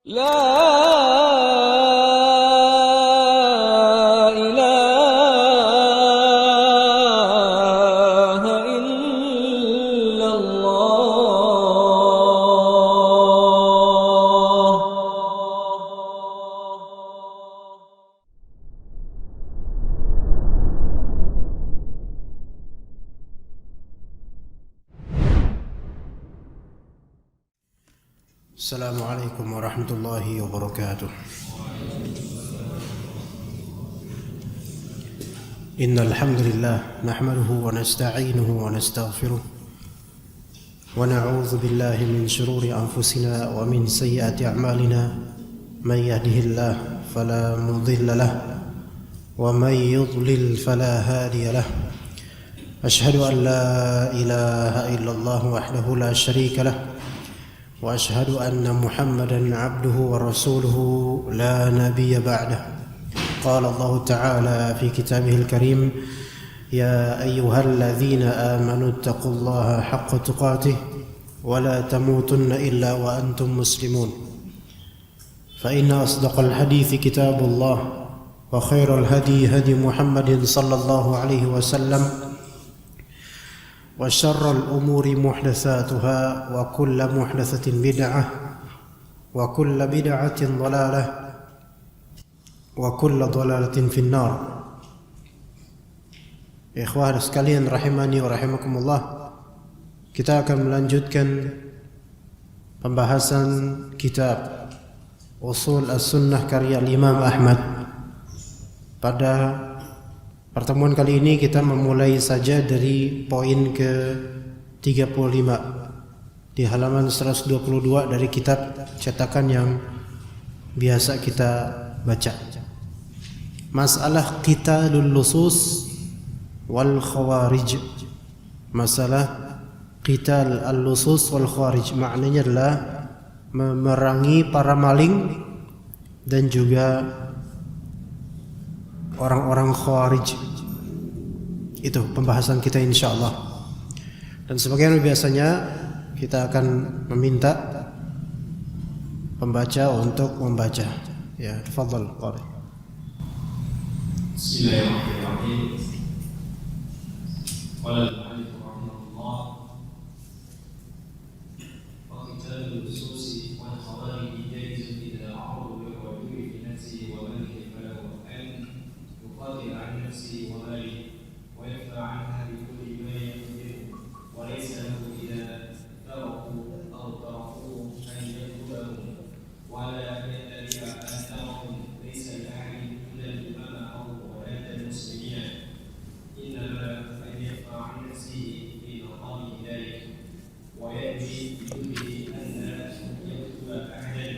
لا إله إلا الله. السلام عليكم ورحمة الله وبركاته. إن الحمد لله نحمده ونستعينه ونستغفره ونعوذ بالله من شرور أنفسنا ومن سيئات أعمالنا. من يهده الله فلا مضل له ومن يضلل فلا هادي له. أشهد أن لا إله إلا الله وحده لا شريك له وأشهد أن محمدًا عبده ورسوله لا نبي بعده. قال الله تعالى في كتابه الكريم: يا أيها الذين آمنوا اتقوا الله حق تقاته ولا تموتن إلا وأنتم مسلمون. فإن أصدق الحديث كتاب الله وخير الهدي هدي محمد صلى الله عليه وسلم وشر الأمور محدثاتها وكل محدثة بدعة وكل بدعة ضلالة وكل ضلالة في النار. Ikhwah sekalian rahimani wa rahimakumullah, kita akan melanjutkan pembahasan kitab Ushul As-Sunnah karya Imam Ahmad. Pada pertemuan kali ini kita memulai saja dari poin ke-35 di halaman 122 dari kitab cetakan yang biasa kita baca. Masalah qitalul lusus wal khawarij. Masalah qital al-lusus wal khawarij maknanya adalah memerangi para maling dan juga orang-orang khawarij. Itu pembahasan kita insyaallah. Dan sebagaimana biasanya kita akan meminta pembaca untuk membaca. Ya, tafadhal qari. Bismillahirrahmanirrahim. Qala al-mu'allif rahimahullah wa qitalul lususi wal khawarij jaizun idza a'radu bir-rajuli fi nafsihi wa malihi falahu an yuqatil 'an nafsihi wa malihi wa yadfa 'anha bi kulli ma yaqdiru wa laysa lahu idza taraku aw tarakuhu an yaqtulahum wa la yadri'a annahum laysa li ahadin illa al-imama aw walad al-muslimin innama an yadfa 'an nafsihi fi maqami dhalik wa yadri bi anna yaqtula ahadan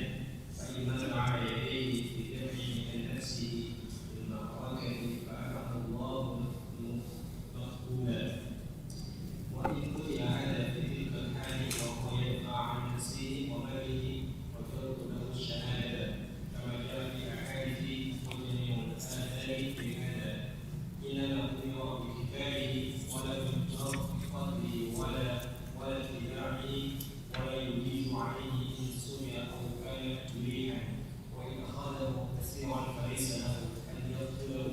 fa in mana'a yadayhi fi daf'i an nafsihi bil ma'rakati fa'alahu Allah maqbula wa in qutila ahada fi tilka al-hali wa huwa yadfa 'an nafsihi wa malihi wa tarku lahu ash-shahada kama jaa fi ahadithi wa jami'u al-athari fi hada إنما أمر بكفاره ولا يضرب بفضله ولا اتباعه ولا يجيز عليه إن سمع أو كان مريحا وإن أخذه كثيرا فليس له أن يقتله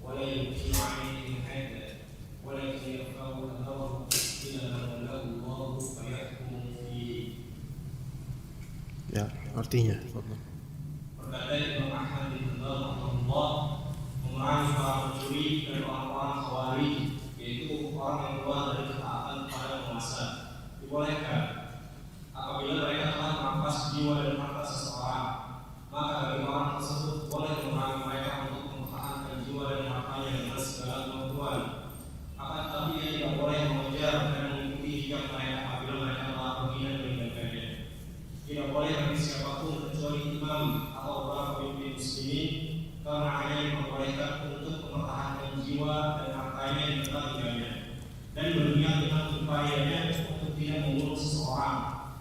ولا يقيم عليه حدا ولكن يرفع أمره إلى ما ولاه الله فيحكم فيه. Ya, artinya tafadhal. Berkata Imam Ahmad bin Hanbal rahimahullah memerangi para pencuri dan orang-orang khawarij, yaitu orang yang keluar dari ketaatan pada penguasa. Dibolehkan apabila mereka telah merampas jiwa dan harta seseorang, maka bagi orang tersebut boleh memerangi mereka untuk mempertahankan jiwa dan hartanya dengan segala kemampuan. Akan tetapi ia tidak boleh mengejar dan mengikuti jejak mereka apabila mereka telah pergi dan meninggalkannya. Tidak boleh bagi siapapun kecuali imam atau para pemimpin muslimin, karena hanya diperbolehkan untuk mempertahankan jiwa dan hartanya di tempat tinggalnya dan berniat dengan upayanya untuk tidak membunuh seseorang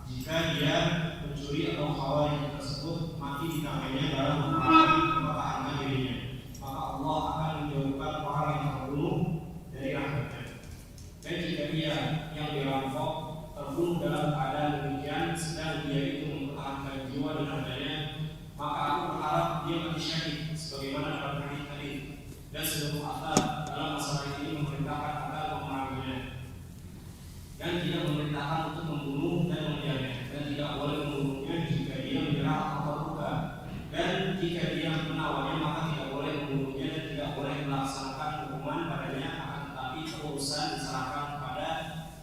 jika dia mencuri atau khawarij tersebut mati di tangannya dalam mempertahankan dirinya, maka Allah akan menjauhkan orang yang terbunuh dari rahmatnya. Dan jika dia yang dirampok terbunuh dalam keadaan demikian sedang dia itu mempertahankan jiwa dan hartanya, syahid sebagaimana dalam hadis dan seluruh akal dalam masalah ini memerintahkan agar memeranginya dan tidak memerintahkan untuk membunuh dan mengejarnya dan tidak boleh membunuhnya jika dia menyerah atau luka dan jika dia menawannya maka tidak boleh membunuhnya dan tidak boleh melaksanakan hukuman padanya akan tetapi urusan diserahkan kepada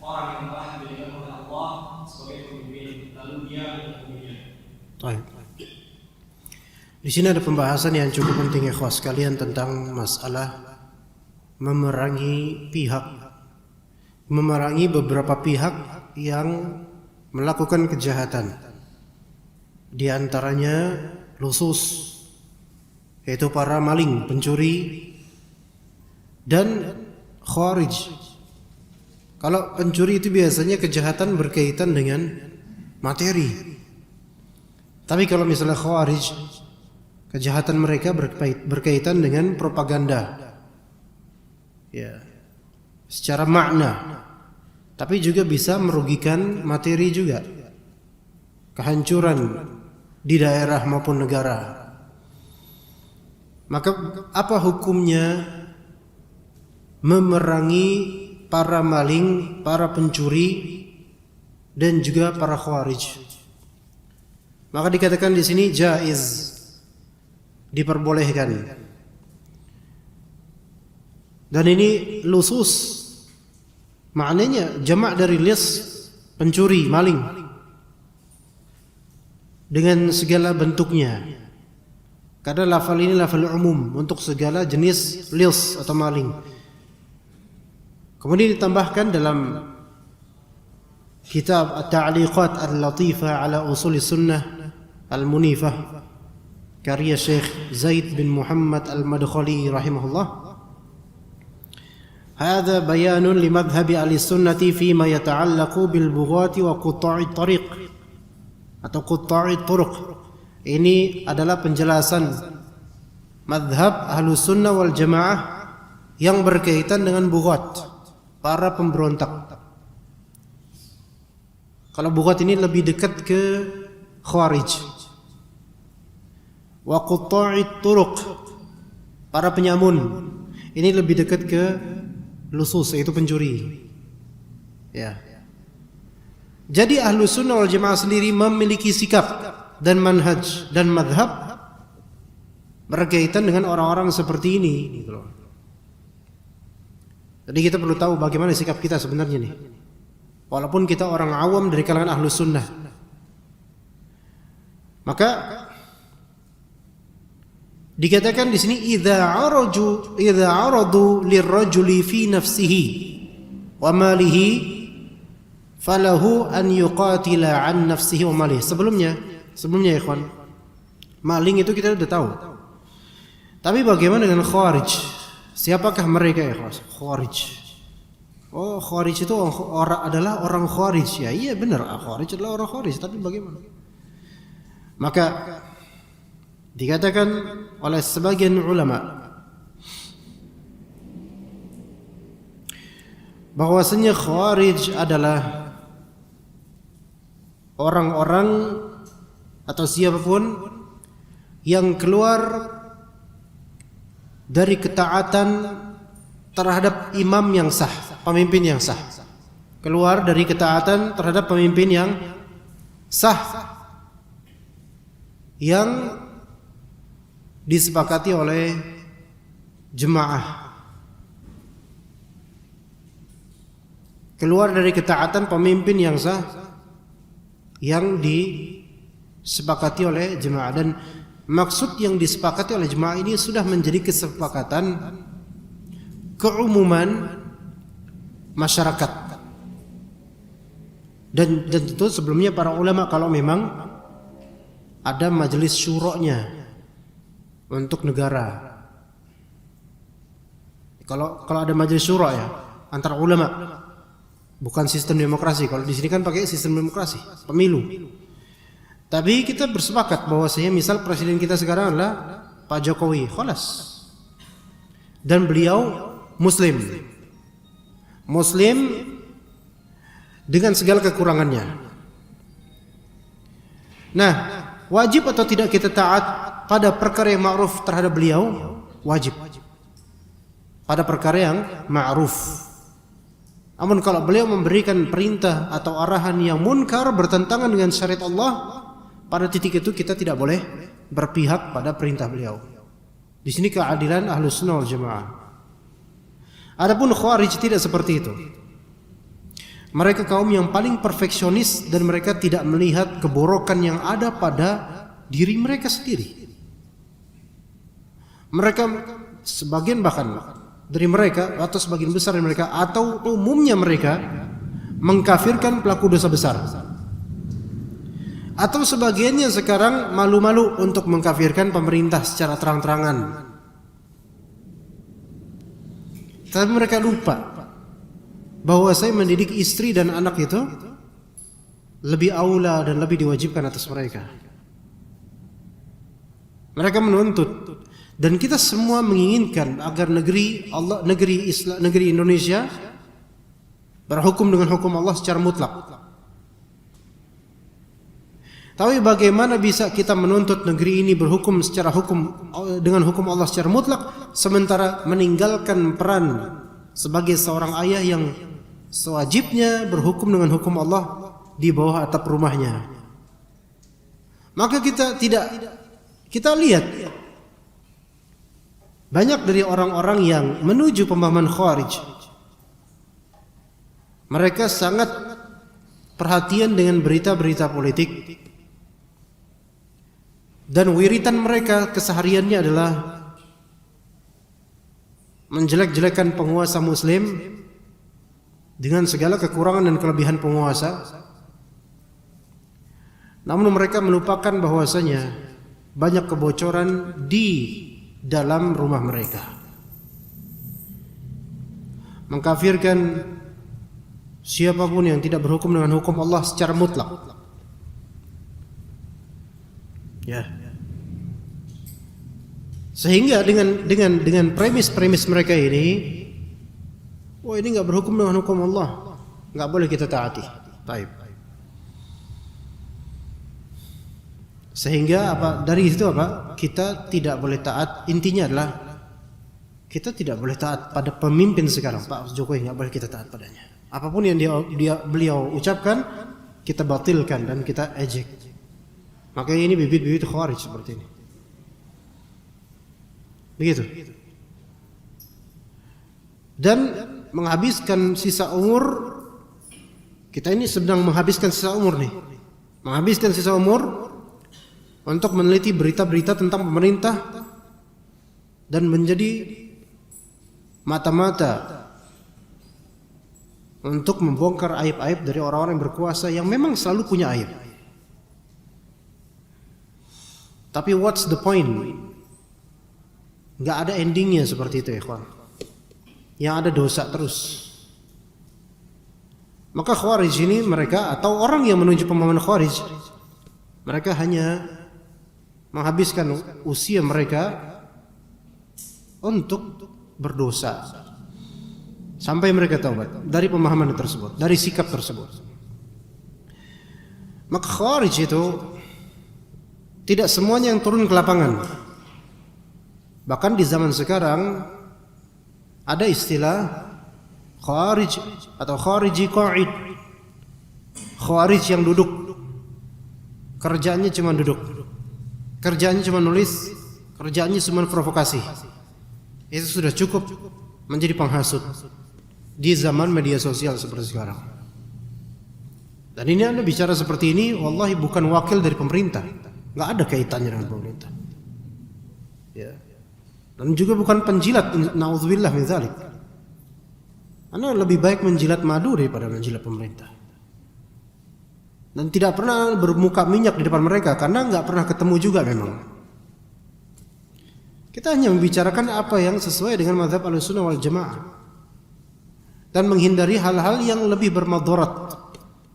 orang yang telah dijadikan oleh Allah sebagai pemimpin lalu dia menghukumnya. Baik. Di sini ada pembahasan yang cukup penting ikhwah sekalian tentang masalah memerangi beberapa pihak yang melakukan kejahatan. Di antaranya lusus, yaitu para maling, pencuri, dan khawarij. Kalau pencuri itu biasanya kejahatan berkaitan dengan materi. Tapi kalau misalnya khawarij, kejahatan mereka berkaitan dengan propaganda, ya, secara makna, tapi juga bisa merugikan materi juga, kehancuran di daerah maupun negara. Maka apa hukumnya memerangi para maling, para pencuri, dan juga para khawarij? Maka dikatakan di sini jaiz, diperbolehkan. Dan ini lusus, maknanya jamak dari lis, pencuri, maling, dengan segala bentuknya. Karena lafal ini lafal umum untuk segala jenis lis atau maling. Kemudian ditambahkan dalam kitab At-Ta'liqat Al-Latifah ala Usul Sunnah Al-Munifah karya Syekh Zaid bin Muhammad Al-Madkhali rahimahullah, hadza bayanun li madhhabi ahli sunnati fi ma yata'allaqu bil bughati wa qutta'i tariq atau qutta'i turuq. Ini adalah penjelasan madhab ahlu sunnah wal jamaah yang berkaitan dengan bughat, para pemberontak. Kalau bughat ini lebih dekat ke khawarij. Wa qutta'i turuq, para penyamun, ini lebih dekat ke lusus, yaitu pencuri. Ya. Jadi ahlu sunnah wal jamaah sendiri memiliki sikap dan manhaj dan madhab berkaitan dengan orang-orang seperti ini. Jadi kita perlu tahu bagaimana sikap kita sebenarnya nih. Walaupun kita orang awam dari kalangan ahlu sunnah, maka dikatakan di sini idza aradu lirrajuli fi nafsihi wa malihi falahu an yuqatila an nafsihi wa malihi. Sebelumnya ya ikhwan, maling itu kita sudah tahu. Tapi bagaimana dengan khawarij? Siapakah mereka ya ikhwan? Khawarij. Oh, khawarij itu adalah orang khawarij. Ya iya benar, khawarij adalah orang khawarij, tapi bagaimana? Maka dikatakan oleh sebagian ulama bahwasanya khawarij adalah orang-orang atau siapapun yang keluar dari ketaatan terhadap imam yang sah, pemimpin yang sah. Keluar dari ketaatan terhadap pemimpin yang sah, yang disepakati oleh jemaah. Keluar dari ketaatan pemimpin yang sah yang disepakati oleh jemaah. Dan maksud yang disepakati oleh jemaah ini sudah menjadi kesepakatan keumuman masyarakat. Dan tentu sebelumnya para ulama kalau memang ada majelis syura'nya untuk negara. Kalau ada majelis syura ya antara ulama, bukan sistem demokrasi. Kalau di sini kan pakai sistem demokrasi, pemilu. Tapi kita bersepakat bahwasanya misal presiden kita sekarang adalah Pak Jokowi, khalas. Dan beliau Muslim dengan segala kekurangannya. Nah, wajib atau tidak kita taat pada perkara yang ma'ruf terhadap beliau wajib. Pada perkara yang ma'ruf. Namun kalau beliau memberikan perintah atau arahan yang munkar bertentangan dengan syariat Allah, pada titik itu kita tidak boleh berpihak pada perintah beliau. Di sini keadilan Ahlus Sunnah wal Jamaah. Adapun Khawarij tidak seperti itu. Mereka kaum yang paling perfeksionis dan mereka tidak melihat keborokan yang ada pada diri mereka sendiri. Mereka sebagian bahkan dari mereka atau sebagian besar dari mereka atau umumnya mereka mengkafirkan pelaku dosa besar. Atau sebagiannya sekarang malu-malu untuk mengkafirkan pemerintah secara terang-terangan. Tapi mereka lupa bahwa saya mendidik istri dan anak itu lebih aula dan lebih diwajibkan atas mereka. Mereka menuntut dan kita semua menginginkan agar negeri Allah, negeri Islam, negeri Indonesia berhukum dengan hukum Allah secara mutlak. Tapi bagaimana bisa kita menuntut negeri ini berhukum secara dengan hukum Allah secara mutlak sementara meninggalkan peran sebagai seorang ayah yang sewajibnya berhukum dengan hukum Allah di bawah atap rumahnya. Maka kita lihat banyak dari orang-orang yang menuju pemahaman Khawarij. Mereka sangat perhatian dengan berita-berita politik. Dan wiritan mereka kesehariannya adalah menjelek-jelekan penguasa muslim dengan segala kekurangan dan kelebihan penguasa. Namun mereka melupakan bahwasanya banyak kebocoran di dalam rumah mereka. Mengkafirkan siapapun yang tidak berhukum dengan hukum Allah secara mutlak. Ya. Sehingga dengan premis mereka ini, oh ini enggak berhukum dengan hukum Allah, enggak boleh kita taati. Baik. Sehingga dari itu kita tidak boleh taat. Intinya adalah kita tidak boleh taat pada pemimpin sekarang. Pak Jokowi nggak boleh kita taat padanya. Apapun yang beliau ucapkan kita batilkan dan kita ejek. Makanya ini bibit-bibit Khawarij seperti ini. Begitu. Dan menghabiskan sisa umur, kita ini sedang menghabiskan sisa umur nih. Menghabiskan sisa umur untuk meneliti berita-berita tentang pemerintah dan menjadi mata-mata untuk membongkar aib-aib dari orang-orang yang berkuasa yang memang selalu punya aib. Tapi what's the point? Nggak ada endingnya seperti itu, ikhwan. Yang ada dosa terus. Maka Khawarij ini mereka atau orang yang menuju pemahaman Khawarij, mereka hanya menghabiskan usia mereka untuk berdosa sampai mereka taubat dari pemahaman tersebut, dari sikap tersebut. Maka Khawarij itu tidak semuanya yang turun ke lapangan. Bahkan di zaman sekarang ada istilah Khawarij atau Khariji Qa'id. Khawarij yang duduk, kerjaannya cuma duduk, kerjaannya cuma nulis, kerjaannya cuma provokasi. Itu sudah cukup menjadi penghasut di zaman media sosial seperti sekarang. Dan ini Anda bicara seperti ini, wallahi bukan wakil dari pemerintah, nggak ada kaitannya dengan pemerintah. Ya. Dan juga bukan penjilat, naudzubillah min dzalik. Anda lebih baik menjilat madu daripada menjilat pemerintah. Dan tidak pernah bermuka minyak di depan mereka karena nggak pernah ketemu juga memang. Kita hanya membicarakan apa yang sesuai dengan mazhab Ahlussunnah wal Jamaah dan menghindari hal-hal yang lebih bermadarat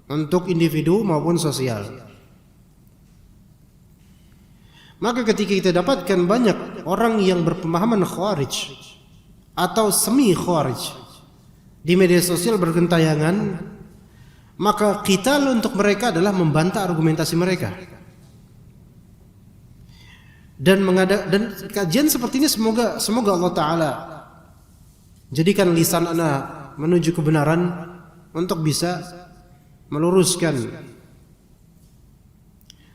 untuk individu maupun sosial. Maka ketika kita dapatkan banyak orang yang berpemahaman Khawarij atau semi Khawarij di media sosial bergentayangan, maka qital untuk mereka adalah membantah argumentasi mereka. Dan kajian seperti ini semoga Allah Ta'ala jadikan lisan ana menuju kebenaran untuk bisa meluruskan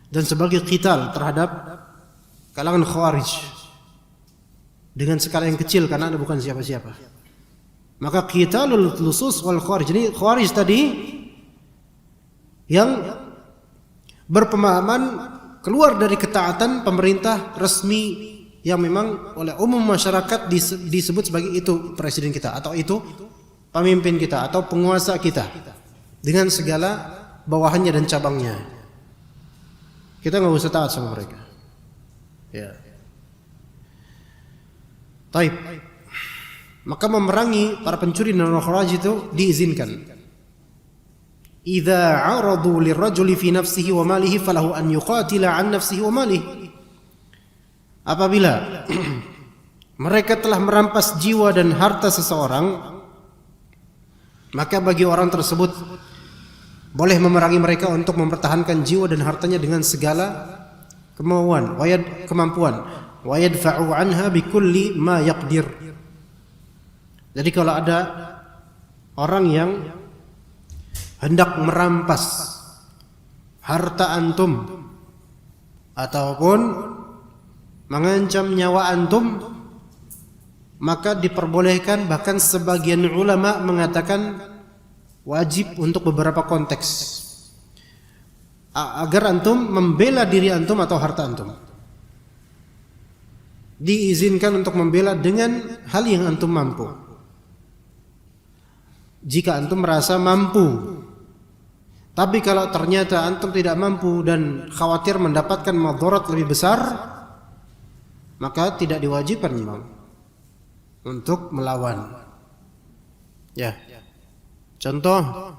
dan sebagai qital terhadap kalangan khawarij dengan skala yang kecil karena anda bukan siapa-siapa. Maka qitalul lusus wal khawarij, jadi khawarij tadi yang berpemahaman keluar dari ketaatan pemerintah resmi yang memang oleh umum masyarakat disebut sebagai itu presiden kita, atau itu pemimpin kita, atau penguasa kita dengan segala bawahannya dan cabangnya. Kita nggak usah taat sama mereka. Ya. Taib. Maka memerangi para pencuri dan khawarij itu diizinkan. Idza 'aradu lirrajuli fi nafsihi wa malihi falahu an yuqatila 'an nafsihi wa malihi. Apabila mereka telah merampas jiwa dan harta seseorang, maka bagi orang tersebut boleh memerangi mereka untuk mempertahankan jiwa dan hartanya dengan segala kemampuan. Wa yadfa'u 'anha bikulli ma yaqdir. Jadi kalau ada orang yang hendak merampas harta antum ataupun mengancam nyawa antum, maka diperbolehkan, bahkan sebagian ulama mengatakan wajib untuk beberapa konteks agar antum membela diri antum atau harta antum. Diizinkan untuk membela dengan hal yang antum mampu. Jika antum merasa mampu. Tapi kalau ternyata antum tidak mampu dan khawatir mendapatkan madarat lebih besar, maka tidak diwajibkan memang untuk melawan. Ya. Contoh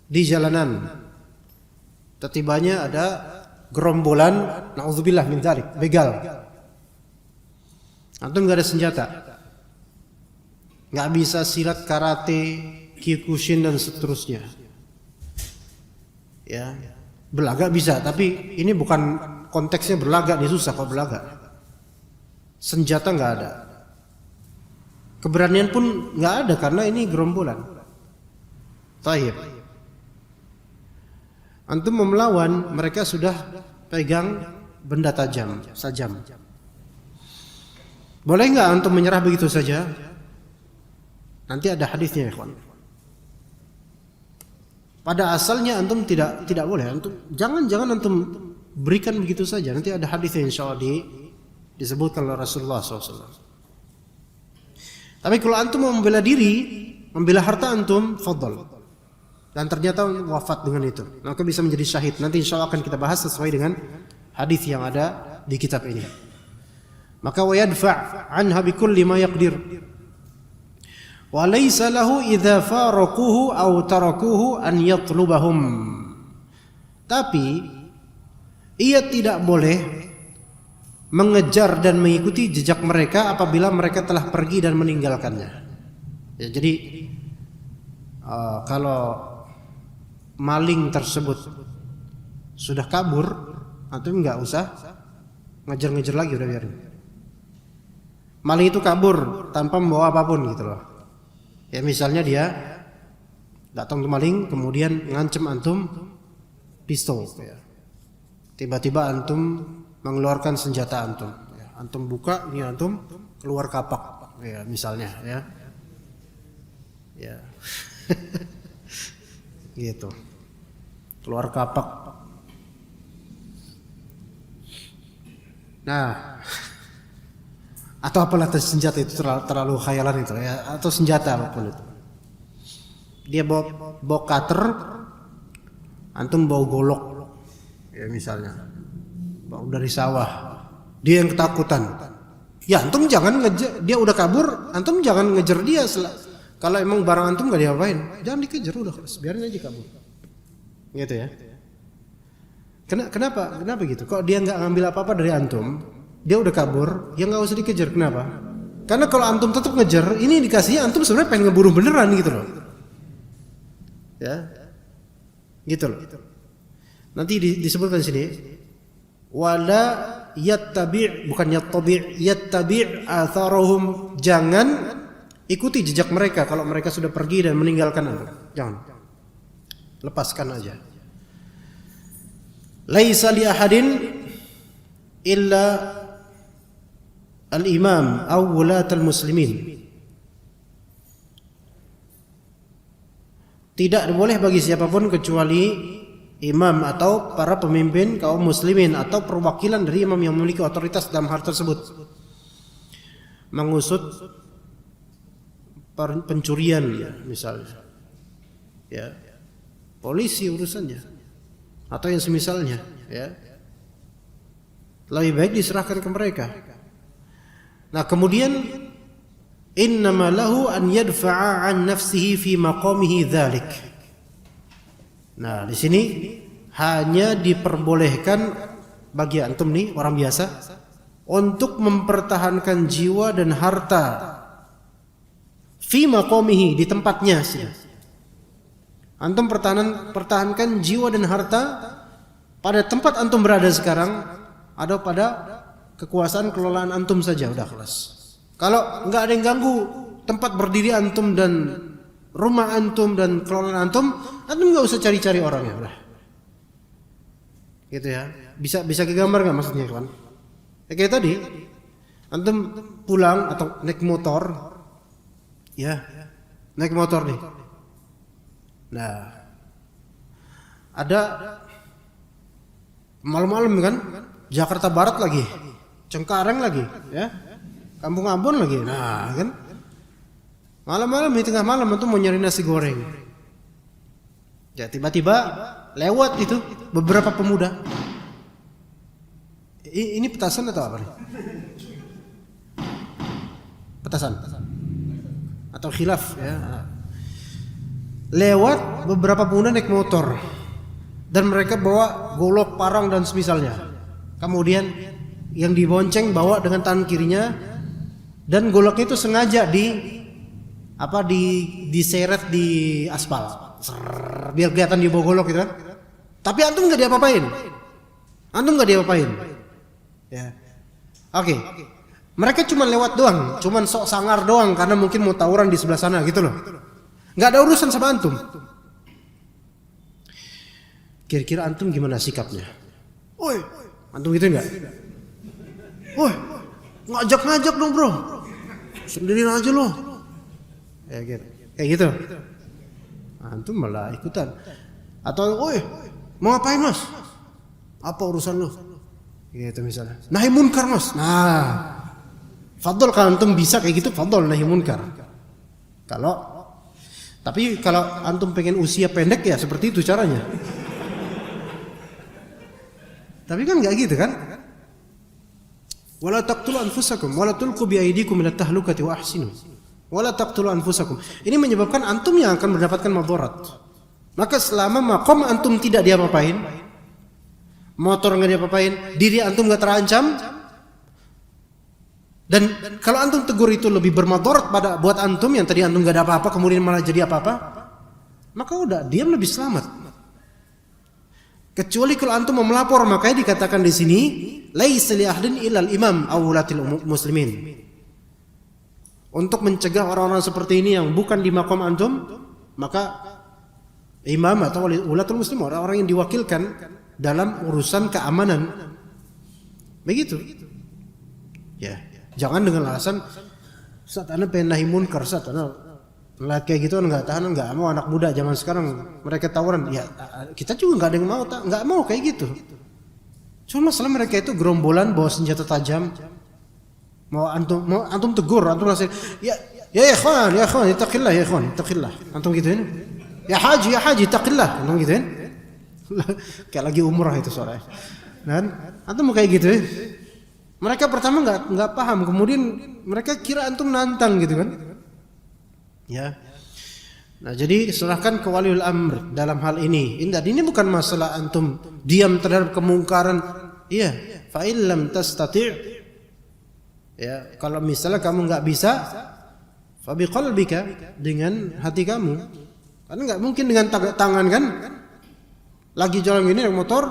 di jalanan tetibanya ada gerombolan, naudzubillah min dzalik, begal. Antum enggak ada senjata. Enggak bisa silat, karate, kyokushin dan seterusnya. Ya, berlaga bisa, tapi ini bukan konteksnya berlaga, ini susah kalau berlaga. Senjata nggak ada, keberanian pun nggak ada karena ini gerombolan. Taib. Antum mau melawan, mereka sudah pegang benda tajam, sajam. Boleh nggak antum menyerah begitu saja? Nanti ada hadisnya, ya kawan. Pada asalnya antum tidak boleh. Antum jangan antum berikan begitu saja. Nanti ada hadisnya insyaallah disebutkan oleh Rasulullah SAW. Tapi kalau antum mau membela diri, membela harta antum, fadhal. Dan ternyata wafat dengan itu, maka bisa menjadi syahid. Nanti insyaallah akan kita bahas sesuai dengan hadis yang ada di kitab ini. Maka wa yadfa' anha bikulli ma yaqdir. Wa laysa lahu idza faraquhu aw tarakuhu an yatlubahum. Tapi ia tidak boleh mengejar dan mengikuti jejak mereka apabila mereka telah pergi dan meninggalkannya. Ya, jadi kalau maling tersebut sudah kabur, antum enggak usah ngejar-ngejar lagi, udah biarin. Maling itu kabur tanpa membawa apapun gitu loh. Ya misalnya dia datang ke maling kemudian ngancem antum pistol, ya. Tiba-tiba antum mengeluarkan senjata antum, ya. Antum buka, ini antum keluar kapak, ya misalnya, ya. Ya. Gitu. Keluar kapak. Nah, atau apalah senjata itu terlalu khayalan itu, ya, atau senjata apapun itu. Dia bawa cutter, antum bawa golok, ya misalnya, bawa dari sawah. Dia yang ketakutan. Ya antum jangan ngejar, dia udah kabur, antum jangan ngejar dia. Kalau emang barang antum gak diapain, jangan dikejar, udah biarin aja kabur. Gitu ya. Kenapa gitu? Kok dia nggak ngambil apa-apa dari antum, dia udah kabur, ya nggak usah dikejar. Kenapa? Karena kalau antum tetap ngejar, ini indikasinya antum sebenarnya pengen ngeburu beneran gitu loh. Ya, gitu loh. Nanti disebutkan di sini, wala yattabi' atharahum, jangan ikuti jejak mereka kalau mereka sudah pergi dan meninggalkan antum. Jangan. Lepaskan aja. Laisa li ahadin illa al-imam aw wulatul muslimin. Tidak boleh bagi siapapun kecuali imam atau para pemimpin kaum muslimin atau perwakilan dari imam yang memiliki otoritas dalam hal tersebut. Mengusut pencurian misalnya. Ya. Polisi urusannya atau yang semisalnya, ya. Lebih baik diserahkan ke mereka. Nah, kemudian innama lahu an yadfa'a an nafsihi fi maqamihi dzalik. Nah, di sini hanya diperbolehkan bagi antum nih orang biasa untuk mempertahankan jiwa dan harta fi maqamihi, di tempatnya sih. Antum pertahankan jiwa dan harta pada tempat antum berada sekarang, ada pada kekuasaan kelolaan antum saja, udah kelas. Kalau nggak ada yang ganggu tempat berdiri antum dan rumah antum dan kelolaan antum nggak usah cari-cari orangnya, udah. Gitu ya. Bisa kegambar nggak maksudnya, kawan? Ya, kayak tadi, antum pulang atau naik motor, ya, naik motor nih. Nah, ada malam-malam kan, Jakarta Barat lagi, Cengkareng lagi, ya, Kampung Ambon lagi. Nah, kan, malam-malam di tengah malam itu mau nyari nasi goreng. Ya, tiba-tiba lewat itu beberapa pemuda. Ini petasan atau apa nih? Petasan atau khilaf, ya. Lewat beberapa pemuda naik motor dan mereka bawa golok, parang dan semisalnya. Kemudian yang dibonceng bawa dengan tangan kirinya dan goloknya itu sengaja diseret di aspal, biar kelihatan dia bawa golok gitu kan. Tapi antum nggak diapa-apain, ya. Oke. Mereka cuma lewat doang, cuma sok sangar doang karena mungkin mau tawuran di sebelah sana gitu loh. Nggak ada urusan sama antum. Kira-kira antum gimana sikapnya? Woi, antum gitu nggak? Woi, ngajak dong bro, sendirian aja loh. Kayak gitu. Antum malah ikutan. Atau, woi, mau ngapain mas? Apa urusan lo? Gitu misalnya. Nahi munkar mas. Nah, fadol kalau antum bisa kayak gitu, fadol nahi munkar. Tapi kalau antum pengen usia pendek ya seperti itu caranya. Tapi kan nggak gitu kan? Wala taqtulu anfusakum wala tulqu bi aydikum minat tahlukati wa ahsinu. Wala taqtulu anfusakum. Ini menyebabkan antum yang akan mendapatkan madarat. Maka selama maqam antum tidak diapa-apain, motor nggak diapa-apain, diri antum nggak terancam, dan kalau antum tegur itu lebih bermadarat buat antum yang tadi antum nggak ada apa-apa kemudian malah jadi apa-apa, maka udah diam lebih selamat. Kecuali kalau antum mau melapor, makanya dikatakan di sini laisa li ahdin illal imam aw wulatil muslimin. Untuk mencegah orang-orang seperti ini yang bukan di maqam antum, maka imam atau wulatul muslim, orang-orang yang diwakilkan dalam urusan keamanan. Begitu. Ya. Jangan dengan alasan Ustaz ana pengen nahi munkar, Ustaz ana kayak gitu enggak tahan, enggak mau anak muda zaman sekarang mereka tawuran. Ya kita juga enggak ada yang mau, enggak mau kayak gitu. Cuma masalah mereka itu gerombolan bawa senjata tajam. Mau antum tegur, antum nasihat, ya ikhwan, ittaqillah ya ikhwan, ittaqillah. Antum gituin. Ya haji, ittaqillah. Antum gituin. Kayak lagi umrah itu soalnya. Dan antum mau kayak gitu ya. Mereka pertama nggak paham, kemudian mereka kira antum nantang gitu kan? Ya. Nah, jadi serahkan ke waliul amr dalam hal ini. Ini bukan masalah antum diam terhadap kemungkaran. Iya, fa illam tastati'. Ya, kalau misalnya kamu nggak bisa, fa biqalbika, dengan hati kamu. Karena nggak mungkin dengan tangan kan? Lagi jalan gini naik motor,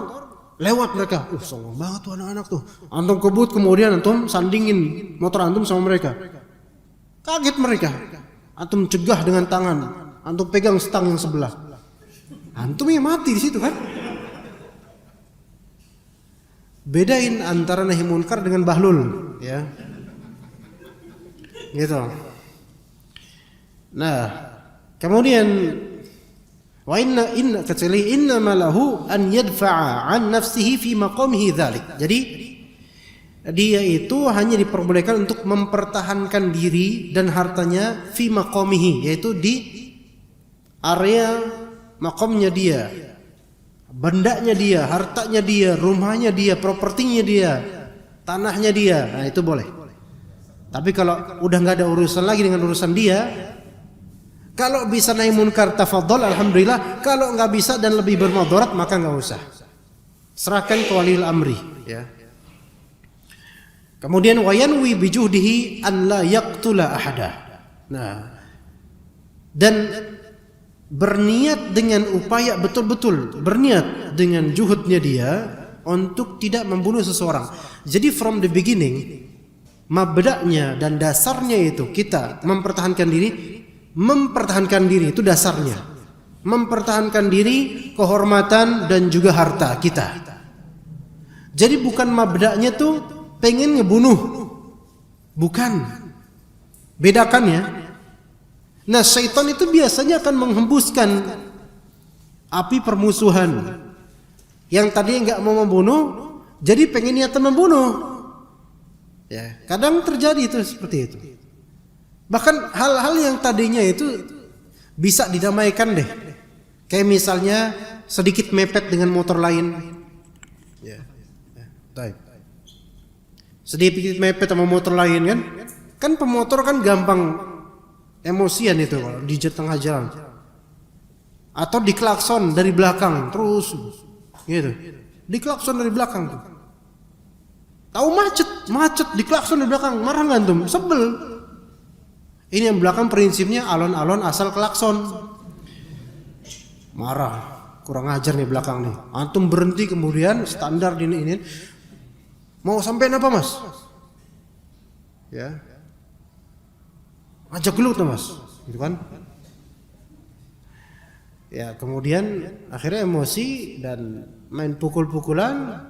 lewat mereka, sombong banget tuh anak-anak tuh. Antum kebut, kemudian antum sandingin motor antum sama mereka. Kaget mereka. Antum cegah dengan tangan, antum pegang stang yang sebelah. Antum yang mati di situ kan? Bedain antara nahi munkar dengan bahlul, ya. Gitu. Nah, kemudian wa inna kecuali innama lahu an yadfa'a an nafsihi fi maqamihi dzalik. Jadi dia itu hanya diperbolehkan untuk mempertahankan diri dan hartanya fi maqamihi, yaitu di area maqamnya dia, bendanya dia, hartanya dia, rumahnya dia, propertinya dia, tanahnya dia. Nah, itu boleh. Tapi kalau udah nggak ada urusan lagi dengan urusan dia, kalau bisa nahi munkar tafadhol, alhamdulillah. Kalau nggak bisa dan lebih bermudarat, maka nggak usah. Serahkan ke waliul amri, ya. Kemudian wayanwi bijuhdihi an la yaqtula ahada. Nah, dan berniat dengan upaya betul-betul berniat dengan juhudnya dia untuk tidak membunuh seseorang. Jadi from the beginning, mabda'nya dan dasarnya itu kita mempertahankan diri itu dasarnya. Mempertahankan diri, kehormatan dan juga harta kita. Jadi bukan mabda'nya tuh pengen ngebunuh. Bukan. Bedakan ya. Nah, syaitan itu biasanya akan menghembuskan api permusuhan. Yang tadi enggak mau membunuh, jadi pengen niatan membunuh. Ya, kadang terjadi itu seperti itu. Bahkan hal-hal yang tadinya itu bisa didamaikan deh. Kayak misalnya sedikit mepet dengan motor lain. Ya. Baik. Sedikit mepet sama motor lain kan? Kan pemotor kan gampang emosian itu kalau di tengah jalan. Atau diklakson dari belakang terus gitu. Diklakson dari belakang tuh. Tahu macet diklakson di belakang, marah nggak antum? Sebel. Ini yang belakang prinsipnya alon-alon asal klakson. Marah, kurang ajar nih belakang nih. Antum berhenti kemudian standar ini. Mau sampein apa mas? Ya. Ajak dulu tuh mas, gitu kan? Ya kemudian akhirnya emosi dan main pukul-pukulan.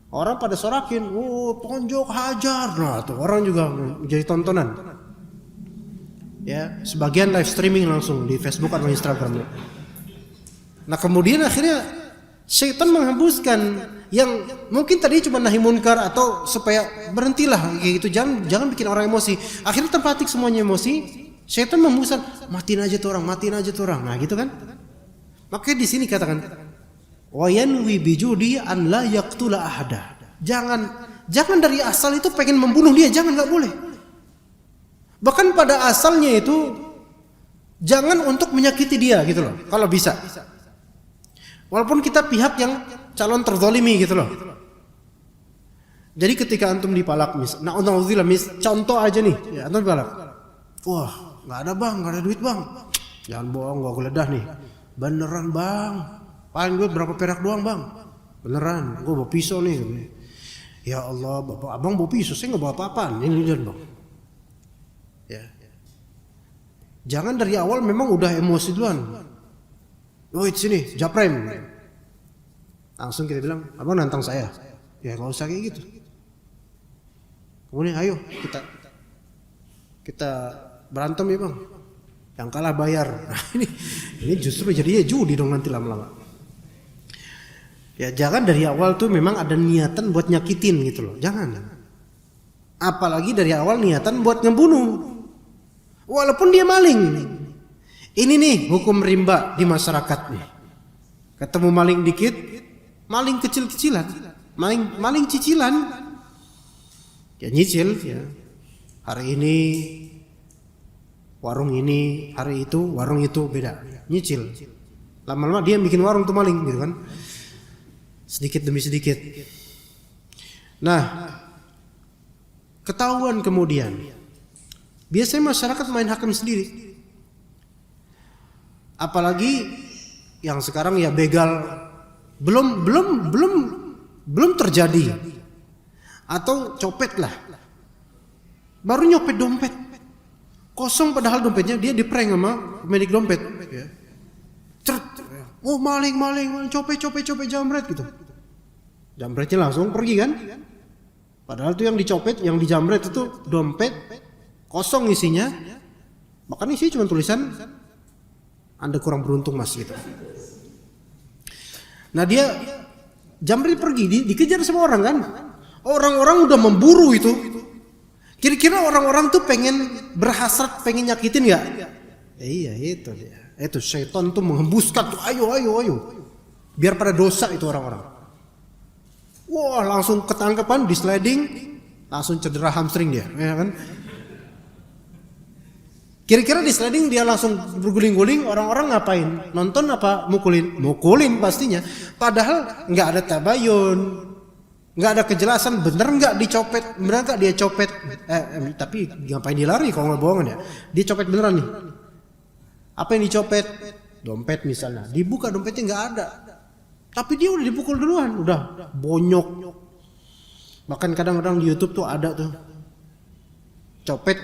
Orang pada sorakin, ponjok hajar. Nah, tuh orang juga jadi tontonan. Ya, sebagian live streaming langsung di Facebook atau Instagram. Nah, kemudian akhirnya syaitan menghembuskan yang mungkin tadi cuma nahi munkar atau supaya berhentilah kayak gitu. Jangan bikin orang emosi. Akhirnya terpatik semuanya emosi. Syaitan menghembuskan, matiin aja tuh orang. Nah, gitu kan? Makanya di sini katakan wayanwi bijudi an la yaqtula ahada. Jangan dari asal itu pengen membunuh dia, jangan, enggak boleh. Bahkan pada asalnya itu jangan untuk menyakiti dia gitu loh, kalau bisa. Walaupun kita pihak yang calon terzalimi gitu loh. Jadi ketika antum dipalak na'udzubillah contoh aja nih, ya antum dipalak. Wah, enggak ada bang, enggak ada duit bang. Jangan bohong, gua geledah nih. Beneran bang. Paling gue berapa perak doang bang, beneran, gue bawa pisau nih. Ya Allah, bapak abang bawa pisau, saya nggak bawa apa-apaan. Ini bang. Ya. Jangan dari awal memang udah emosi duluan. Woi sini, japrem. Langsung kita bilang, abang nantang saya. Ya nggak usah kayak gitu. Kemudian ayo kita berantem ya bang. Yang kalah bayar. Nah, ini justru jadinya judi dong nanti lama-lama. Ya jangan dari awal tuh memang ada niatan buat nyakitin gitu loh. Jangan. Apalagi dari awal niatan buat ngebunuh. Walaupun dia maling. Ini nih hukum rimba di masyarakat nih. Ketemu maling dikit, maling kecil-kecilan, maling cicilan. Ya nyicil ya. Hari ini warung ini, hari itu warung itu beda. Nyicil. Lama-lama dia bikin warung tuh maling gitu kan. Sedikit demi sedikit. Nah, ketahuan kemudian. Biasanya masyarakat main hakim sendiri. Apalagi yang sekarang ya begal belum terjadi. Atau copet lah, baru nyopet dompet kosong, padahal dompetnya dia diprank sama pemilik dompet. Ya. Oh maling, copet jambret gitu. Jambretnya langsung pergi kan? Padahal itu yang dicopet, yang dijambret itu dompet kosong isinya. Bahkan isinya cuma tulisan Anda kurang beruntung mas gitu. Nah dia jambret pergi, dikejar sama orang kan? Orang-orang udah memburu itu. Kira-kira orang-orang tuh pengen berhasrat, pengen nyakitin nggak? Iya itu dia. Itu syaitan tuh menghembuskan tuh, ayo. Biar pada dosa itu orang-orang. Wah langsung ketangkepan, di sliding, langsung cedera hamstring dia, ya kan? Kira-kira di sliding dia langsung berguling-guling, orang-orang ngapain? Nonton apa mukulin? Mukulin pastinya. Padahal nggak ada tabayun, nggak ada kejelasan bener nggak dicopet, bener nggak dia copet. Tapi ngapain dia lari kalau nggak bohongan ya? Dia copet beneran nih. Apa yang dicopet? Dompet misalnya. Dibuka dompetnya nggak ada. Tapi dia udah dipukul duluan, udah bonyok. Bahkan kadang-kadang di YouTube tuh ada tuh copet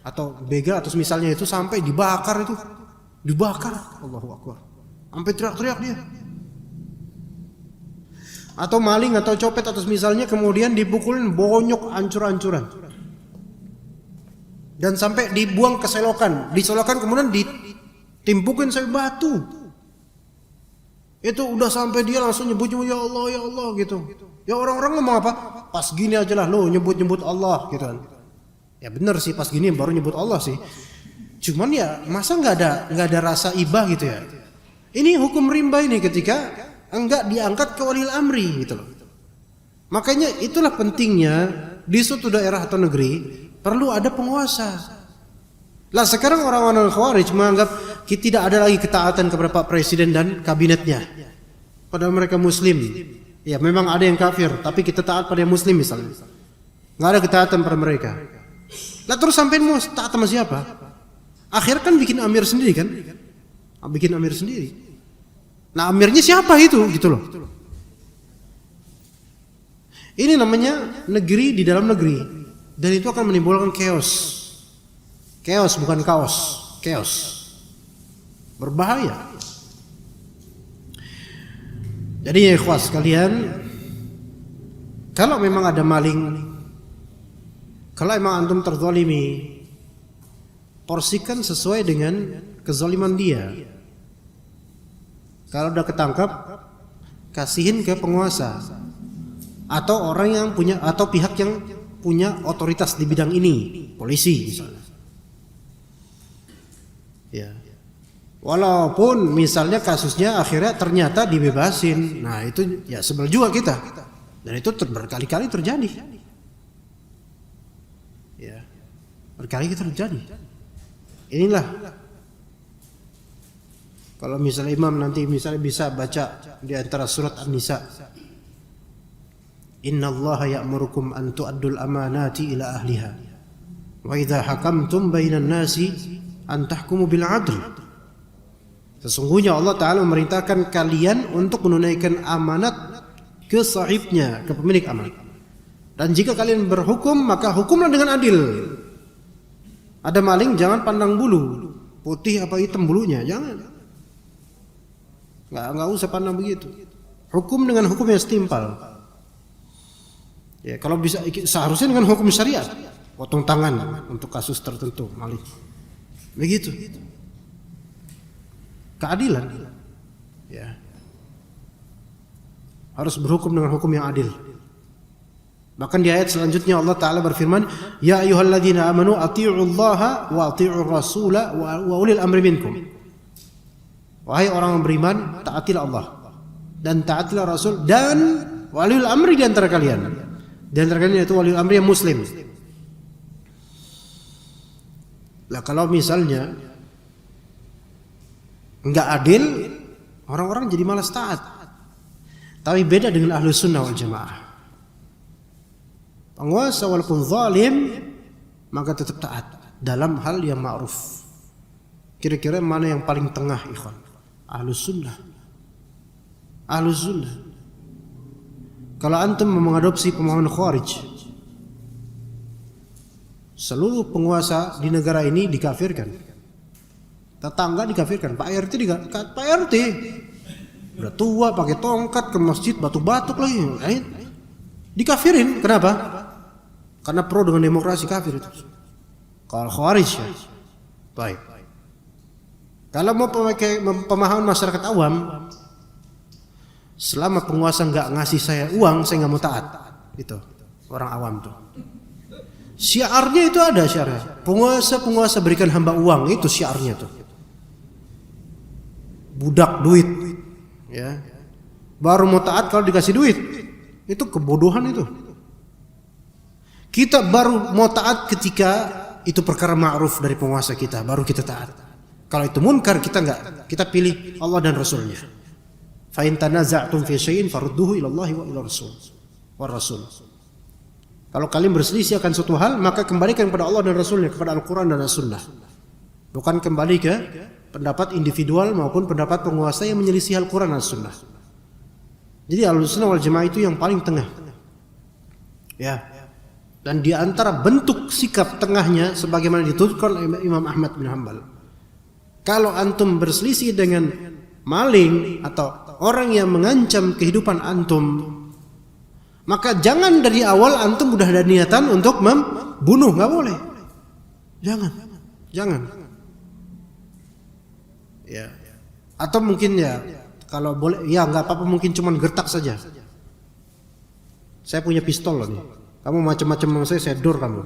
atau begal atau misalnya itu sampai dibakar itu, Allahu Akbar, sampai teriak-teriak dia. Atau maling atau copet atau misalnya kemudian dipukulin bonyok ancur-ancuran dan sampai dibuang ke selokan, kemudian ditimpukin sampai batu. Itu udah sampai dia langsung nyebut ya Allah gitu. Ya orang-orang ngomong apa? Pas gini aja lah lo nyebut Allah gitu kan. Ya bener sih pas gini baru nyebut Allah sih. Cuman ya masa nggak ada rasa ibah gitu ya. Ini hukum rimba ini ketika enggak diangkat ke walil amri gitu loh. Makanya itulah pentingnya di suatu daerah atau negeri perlu ada penguasa. Lah sekarang orang-orang Khawarij menganggap tidak ada lagi ketaatan kepada Pak Presiden dan kabinetnya. Padahal mereka Muslim. Ya memang ada yang kafir, tapi kita taat pada yang Muslim misalnya. Nggak ada ketaatan pada mereka. Lah terus sampai mau taat sama siapa? Akhir kan bikin amir sendiri kan? Bikin amir sendiri. Nah amirnya siapa itu gitu loh. Ini namanya negeri di dalam negeri. Dan itu akan menimbulkan chaos. Chaos bukan kaos, chaos. Berbahaya. Jadi ya ikhwas sekalian, kalau memang ada maling, kalau memang antum terzalimi, porsikan sesuai dengan kezaliman dia. Kalau udah ketangkap, kasihin ke penguasa atau orang yang punya atau pihak yang punya otoritas di bidang ini, polisi misalnya. Ya. Walaupun misalnya kasusnya akhirnya ternyata dibebasin, nah itu ya sebel juga kita. Dan itu berkali-kali terjadi. Ya, berkali-kali terjadi. Inilah. Kalau misalnya imam nanti misalnya bisa baca di antara surat An-Nisa. Innallaha ya'murukum an tu'addul amanati ila ahliha. Wa idza hakamtum bainan nasi an tahkumu bil 'adl. Sesungguhnya Allah Ta'ala memerintahkan kalian untuk menunaikan amanat ke sahibnya, ke pemilik amanat. Dan jika kalian berhukum, maka hukumlah dengan adil. Ada maling, jangan pandang bulu, putih apa hitam bulunya, jangan. Nggak usah pandang begitu. Hukum dengan hukum yang setimpal. Ya, kalau bisa seharusnya dengan hukum syariat, potong tangan untuk kasus tertentu maling. Begitu. Keadilan, ya, harus berhukum dengan hukum yang adil. Bahkan di ayat selanjutnya Allah Ta'ala berfirman, Ya ayyuhalladzina amanu ati'ullaha wa ati'ur rasula wa ulil amri minkum. Wahai orang yang beriman, taatilah Allah dan taatilah Rasul dan waliul amri di antara kalian. Di antara kalian itu waliul amri yang muslim. Lah kalau misalnya enggak adil, orang-orang jadi malas taat. Tapi beda dengan ahlu sunnah wal jamaah. Penguasa walaupun zalim, maka tetap taat dalam hal yang ma'ruf. Kira-kira mana yang paling tengah ikhwan? Ahlu sunnah. Ahlus Sunnah. Kalau antum mengadopsi pemahaman Khawarij, seluruh penguasa di negara ini dikafirkan. Tetangga dikafirkan, Pak RT Pak RT udah tua pakai tongkat ke masjid batuk-batuk lagi. Dikafirin. Kenapa? Karena pro dengan demokrasi, kafir itu. Kalau Khawarij ya. Baik. Kalau mau pakai pemahaman masyarakat awam, selama penguasa nggak ngasih saya uang, saya nggak mau taat. Itu orang awam tuh. Syiarnya itu ada syiarnya. Penguasa berikan hamba uang, itu syiarnya tuh. Budak duit, ya. Baru mau taat kalau dikasih duit. Itu kebodohan itu. Kita baru mau taat ketika itu perkara ma'ruf dari penguasa kita, baru kita taat. Kalau itu munkar kita enggak, kita pilih Allah dan Rasulnya. Fa in tanaza'tum fi syai'in farudduhu ila Allah wa ila Rasul. Kalau kalian berselisih akan suatu hal, maka kembalikan kepada Allah dan Rasulnya, kepada Al-Quran dan As-Sunnah. Bukan kembali ke pendapat individual maupun pendapat penguasa yang menyelisih Al-Quran dan As-Sunnah. Jadi Ahlus-Sunnah wal Jamaah itu yang paling tengah. Ya. Dan di antara bentuk sikap tengahnya sebagaimana dituturkan oleh Imam Ahmad bin Hanbal. Kalau antum berselisih dengan maling atau orang yang mengancam kehidupan antum, maka jangan dari awal antum udah ada niatan untuk membunuh, nggak boleh. Jangan. Ya. Atau mungkin ya kalau boleh, ya nggak apa-apa, mungkin cuman gertak saja. Saya punya pistol loh nih. Kamu macam-macam sama saya dor kamu.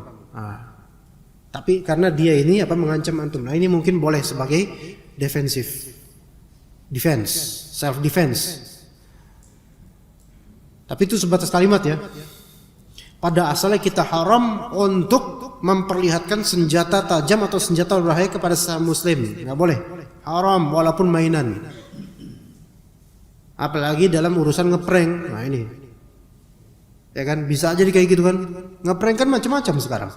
Tapi karena dia ini mengancam antum. Nah ini mungkin boleh sebagai defense, self defense. Tapi itu sebatas kalimat ya. Pada asalnya kita haram untuk memperlihatkan senjata tajam atau senjata berbahaya kepada sesama muslim. Nggak boleh. Haram walaupun mainan. Apalagi dalam urusan ngeprank. Nah ini. Ya kan bisa aja kayak gitu kan. Ngeprank kan macam-macam sekarang.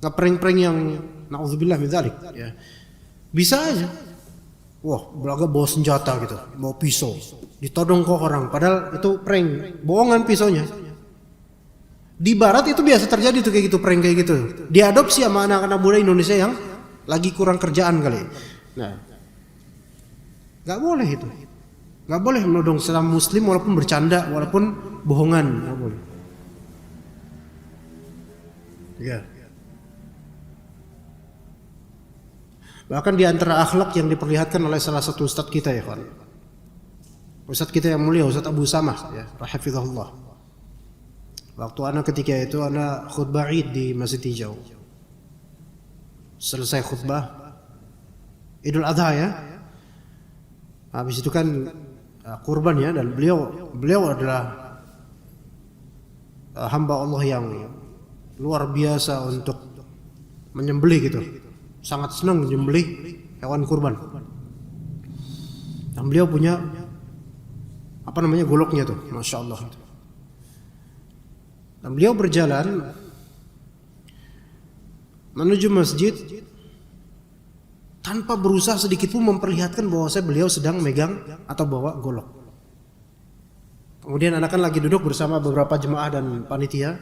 Ngeprank-prank yang na'udzubillah min dzalik ya. Bisa aja. Wah, belaga bawa senjata gitu, bawa pisau, ditodong ke orang, padahal itu prank, bohongan pisaunya. Di barat itu biasa terjadi tuh kayak gitu, prank kayak gitu. Diadopsi sama anak-anak muda Indonesia yang lagi kurang kerjaan kali. Nah, nggak boleh itu, nggak boleh menodong sesama muslim walaupun bercanda, walaupun bohongan, nggak boleh. Ya. Bahkan di antara akhlak yang diperlihatkan oleh salah satu ustadz kita ya kawan. Ustadz kita yang mulia, Ustadz Abu Samah ya, rahimahullah. Waktu anak ketika itu anak khutbah Id di Masjid Hijau. Selesai khutbah Idul Adha ya. Habis itu kan kurban ya, dan beliau adalah hamba Allah yang luar biasa untuk menyembelih gitu. Sangat senang menyembelih hewan kurban. Dan beliau punya goloknya tuh, masya Allah. Dan beliau berjalan menuju masjid tanpa berusaha sedikit pun memperlihatkan bahwa beliau sedang megang atau bawa golok. Kemudian anak kan lagi duduk bersama beberapa jemaah dan panitia.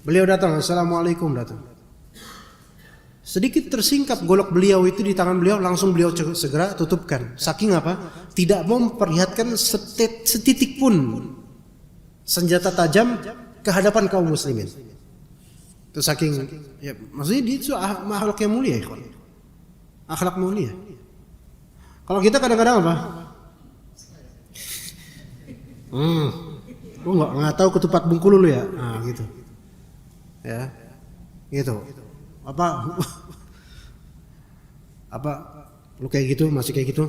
Beliau datang, assalamualaikum datang. Sedikit tersingkap golok beliau itu di tangan beliau, langsung beliau segera tutupkan. Saking apa? Tidak mau memperlihatkan setitik pun senjata tajam ke hadapan kaum muslimin. Itu saking ya, maksudnya dia itu akhlak yang mulia, ikhwan. Akhlak mulia. Kalau kita kadang-kadang apa? Lu nggak tahu ketupat Bengkulu lu ya? Nah, gitu. Ya. Gitu. Apa lu kayak gitu, masih kayak gitu?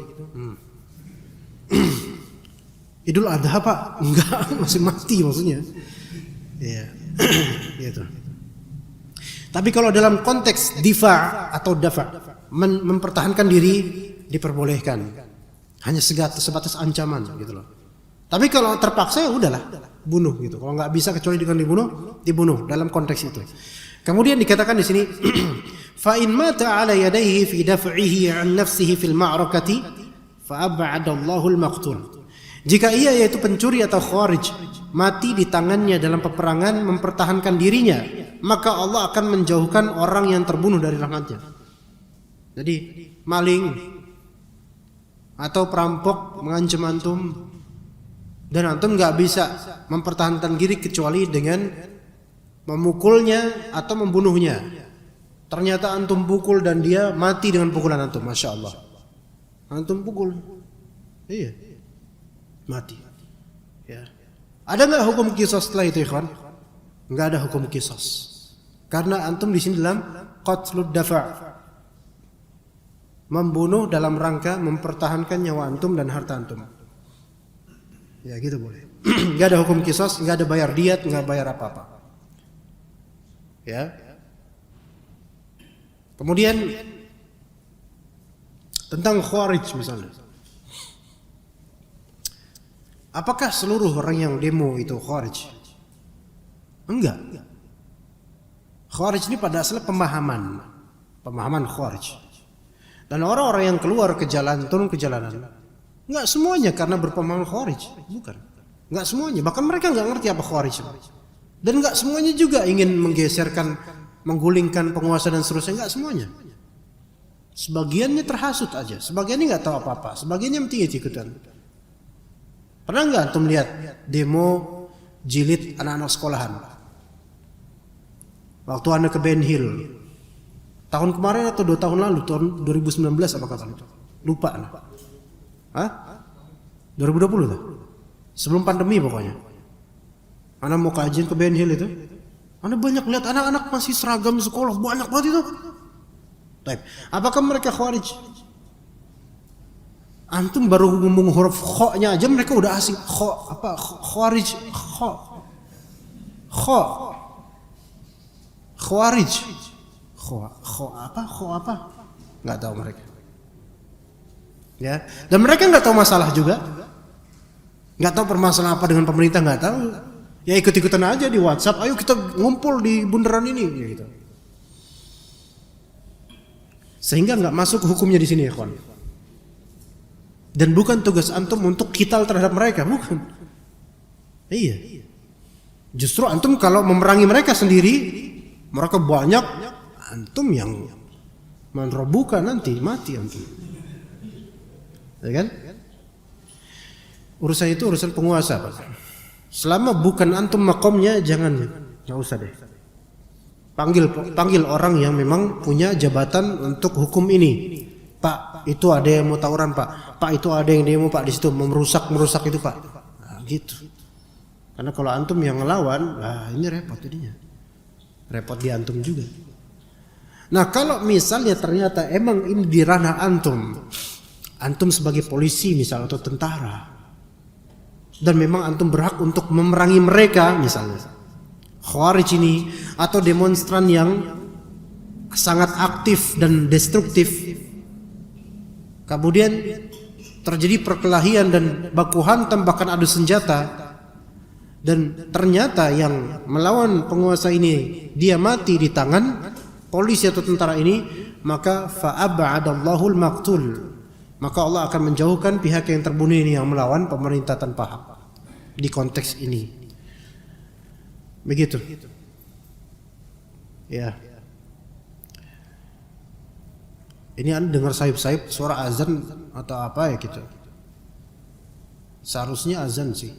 Idul Adha Pak? Enggak, masih mati maksudnya. Iya. Gitu. Tapi kalau dalam konteks difa atau dafa, mempertahankan diri diperbolehkan. Hanya sebatas ancaman gitu loh. Tapi kalau terpaksa ya udahlah, bunuh gitu. Kalau nggak bisa kecuali dengan dibunuh dalam konteks itu. Kemudian dikatakan di sini, fa in mata ala yadayhi fi daf'ihi 'an nafsihi fil ma'rakati fa ab'ada Allahul maqtul. Jika ia yaitu pencuri atau khawarij mati di tangannya dalam peperangan mempertahankan dirinya, maka Allah akan menjauhkan orang yang terbunuh dari rahmatnya. Jadi maling atau perampok mengancam antum dan antum nggak bisa mempertahankan diri kecuali dengan memukulnya atau membunuhnya. Ternyata antum pukul dan dia mati dengan pukulan antum, masya Allah. Antum pukul, iya, mati. Ya. Ada nggak hukum qisas setelah itu, ikhwan? Nggak ada hukum qisas. Karena antum di sini dalam qatlud dafa', membunuh dalam rangka mempertahankan nyawa antum dan harta antum. Ya gitu boleh. Nggak ada hukum qisas, nggak ada bayar diat, nggak bayar apa-apa. Ya. Kemudian tentang khawarij misalnya. Apakah seluruh orang yang demo itu khawarij? Enggak. Khawarij ini pada asalnya pemahaman khawarij. Dan orang-orang yang keluar ke jalan, turun ke jalanan, enggak semuanya karena berpemahaman khawarij, bukan. Enggak semuanya, bahkan mereka enggak ngerti apa khawarij. Dan enggak semuanya juga ingin menggeserkan, menggulingkan penguasa dan seterusnya, enggak semuanya. Sebagiannya terhasut aja, sebagiannya enggak tahu apa-apa, sebagiannya penting ikutan. Pernah enggak antum lihat demo jilid anak-anak sekolahan? Waktu Anda ke Ben Hill tahun kemarin atau 2 tahun lalu, tahun 2019 apa kapan itu? Lupa lah. Hah? 2020 tuh? Sebelum pandemi pokoknya. Anda mau kajian ke Ben Hill itu, Anda banyak lihat anak-anak masih seragam sekolah, banyak banget itu. Baik. Apakah mereka khawarij? Antum baru ngomong huruf kha-nya aja mereka udah asing. Kha apa? Khawarij. Khawarij. Kha apa? Enggak tahu mereka. Ya, dan mereka enggak tahu masalah juga. Enggak tahu permasalahan apa dengan pemerintah, enggak tahu. Ya ikut-ikutan aja di WhatsApp, ayo kita ngumpul di bundaran ini gitu. Sehingga enggak masuk hukumnya di sini ya, kawan. Dan bukan tugas antum untuk kital terhadap mereka, bukan. Iya. Justru antum kalau memerangi mereka sendiri, mereka banyak, antum yang menrobukan nanti, mati antum. Ya kan? Urusan itu urusan penguasa, Pak. Selama bukan antum makomnya, enggak usah deh. Panggil orang yang memang punya jabatan untuk hukum ini. Pak, itu ada yang mau tawuran, Pak. Pak, itu ada yang demo, Pak, di situ merusak itu, Pak. Nah, gitu. Karena kalau antum yang ngelawan, ini repot jadinya. Repot di antum juga. Nah, kalau misalnya ternyata emang ini di ranah antum sebagai polisi misal atau tentara, dan memang antum berhak untuk memerangi mereka misalnya, khawarij ini atau demonstran yang sangat aktif dan destruktif, kemudian terjadi perkelahian dan baku hantam bahkan adu senjata, dan ternyata yang melawan penguasa ini dia mati di tangan polisi atau tentara ini, maka fa'ab'adallahu al-maqtul, maka Allah akan menjauhkan pihak yang terbunuh ini yang melawan pemerintah tanpa hak di konteks ini. Begitu. Ya. Ini Anda dengar sayup-sayup suara azan atau apa ya gitu. Seharusnya azan sih.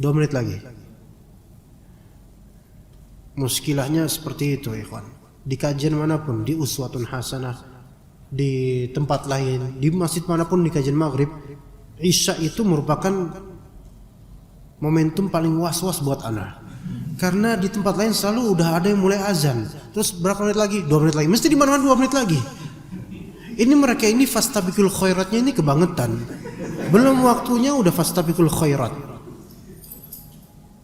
2 menit lagi. Muskilahnya seperti itu, ikhwan. Di kajian manapun, di uswatun hasanah, di tempat lain, di masjid manapun, di kajian maghrib, Isya itu merupakan momentum paling was-was buat anak. Karena di tempat lain selalu udah ada yang mulai azan. Terus berapa menit lagi? 2 menit lagi. Mesti di mana-mana 2 menit lagi. Ini mereka ini fastabiqul khairatnya ini kebangetan. Belum waktunya udah fastabiqul khairat.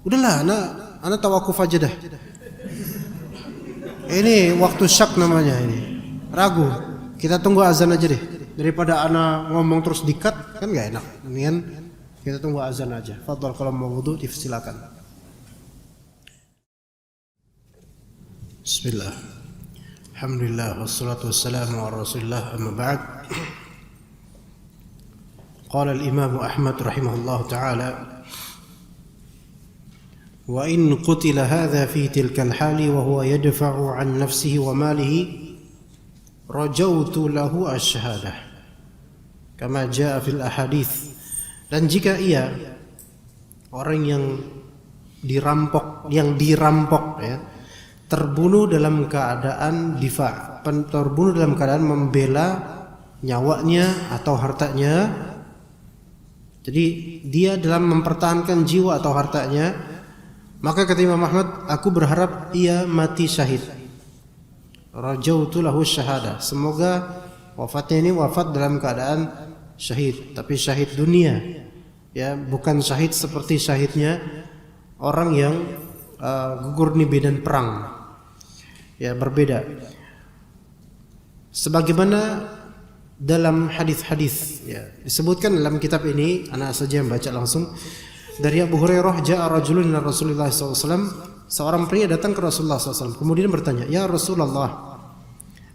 Udahlah, anak tawakuf aja dah. Ini waktu syak namanya ini. Ragu. Kita tunggu azan aja deh. Daripada anak ngomong terus dikat kan enggak enak. Mendingan kita tunggu azan aja. Fadhal kalau mau wudu silakan. Bismillah. Alhamdulillah wassalatu wassalamu ala Rasulillah, amma ba'd. Qala al-Imam Ahmad rahimahullah ta'ala wa in qutila hadha fi tilka al-hali wa huwa yadfa'u an nafsihi wa malihi rajautu lahu ash-shahadah kama jaa fil ahadits. Dan jika ia orang yang dirampok ya, terbunuh dalam keadaan difa, terbunuh dalam keadaan membela nyawanya atau hartanya, jadi dia dalam mempertahankan jiwa atau hartanya, maka kata Imam Ahmad, aku berharap ia mati syahid. Rajautu lahu syahadah, semoga wafatnya ini wafat dalam keadaan syahid, tapi syahid dunia, ya, bukan syahid seperti syahidnya orang yang gugur di medan perang, ya, berbeda. Sebagaimana dalam hadis-hadis, ya, disebutkan dalam kitab ini, anak saja yang baca langsung dari Abu Hurairah, ja'a rajulun ila Rasulillah SAW, seorang pria datang ke Rasulullah SAW, kemudian bertanya, ya Rasulullah,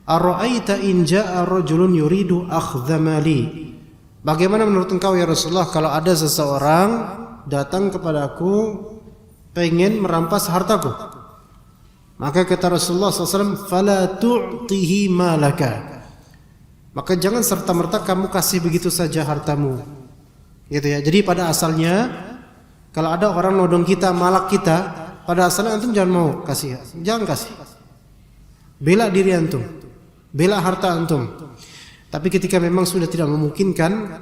ara'aita in ja'a rajulun yuridu akhdha mali, bagaimana menurut engkau ya Rasulullah kalau ada seseorang datang kepadaku pengen merampas hartaku? Maka kata Rasulullah SAW, fala tu'tihi malaka, maka jangan serta-merta kamu kasih begitu saja hartamu, gitu ya. Jadi pada asalnya kalau ada orang nodong kita, malak kita, pada asalnya antum jangan mau kasih, jangan kasih, bela diri antum, bela harta antum. Tapi ketika memang sudah tidak memungkinkan,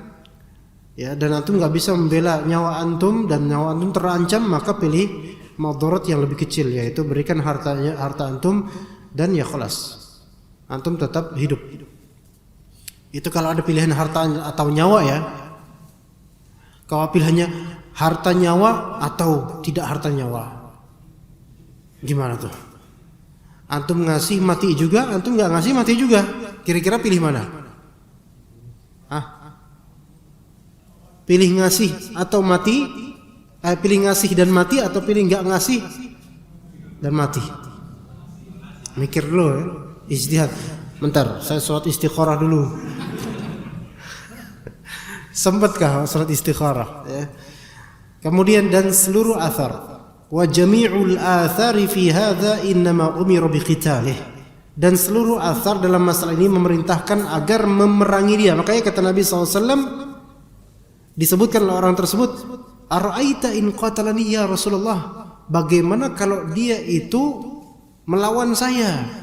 ya, dan antum nggak bisa membela nyawa antum dan nyawa antum terancam, maka pilih madarat yang lebih kecil, yaitu berikan harta antum dan ya khalas, antum tetap hidup. Itu kalau ada pilihan harta atau nyawa, ya. Kalau pilihannya harta nyawa atau tidak harta nyawa, gimana tuh? Antum ngasih mati juga, antum nggak ngasih mati juga. Kira-kira pilih mana? Pilih ngasih atau mati? Pilih ngasih dan mati atau pilih nggak ngasih dan mati? Mikir dulu, ya. Ijtihad. Bentar, saya sholat istikharah dulu. Sempatkah sholat istikharah? Ya. Kemudian dan seluruh athar, wa jami'ul athari fi hadza innama umira biqitalih, dan seluruh athar dalam masalah ini memerintahkan agar memerangi dia. Makanya kata Nabi SAW, disebutkan oleh orang tersebut, ara'aita in qatalani ya Rasulullah, bagaimana kalau dia itu melawan saya,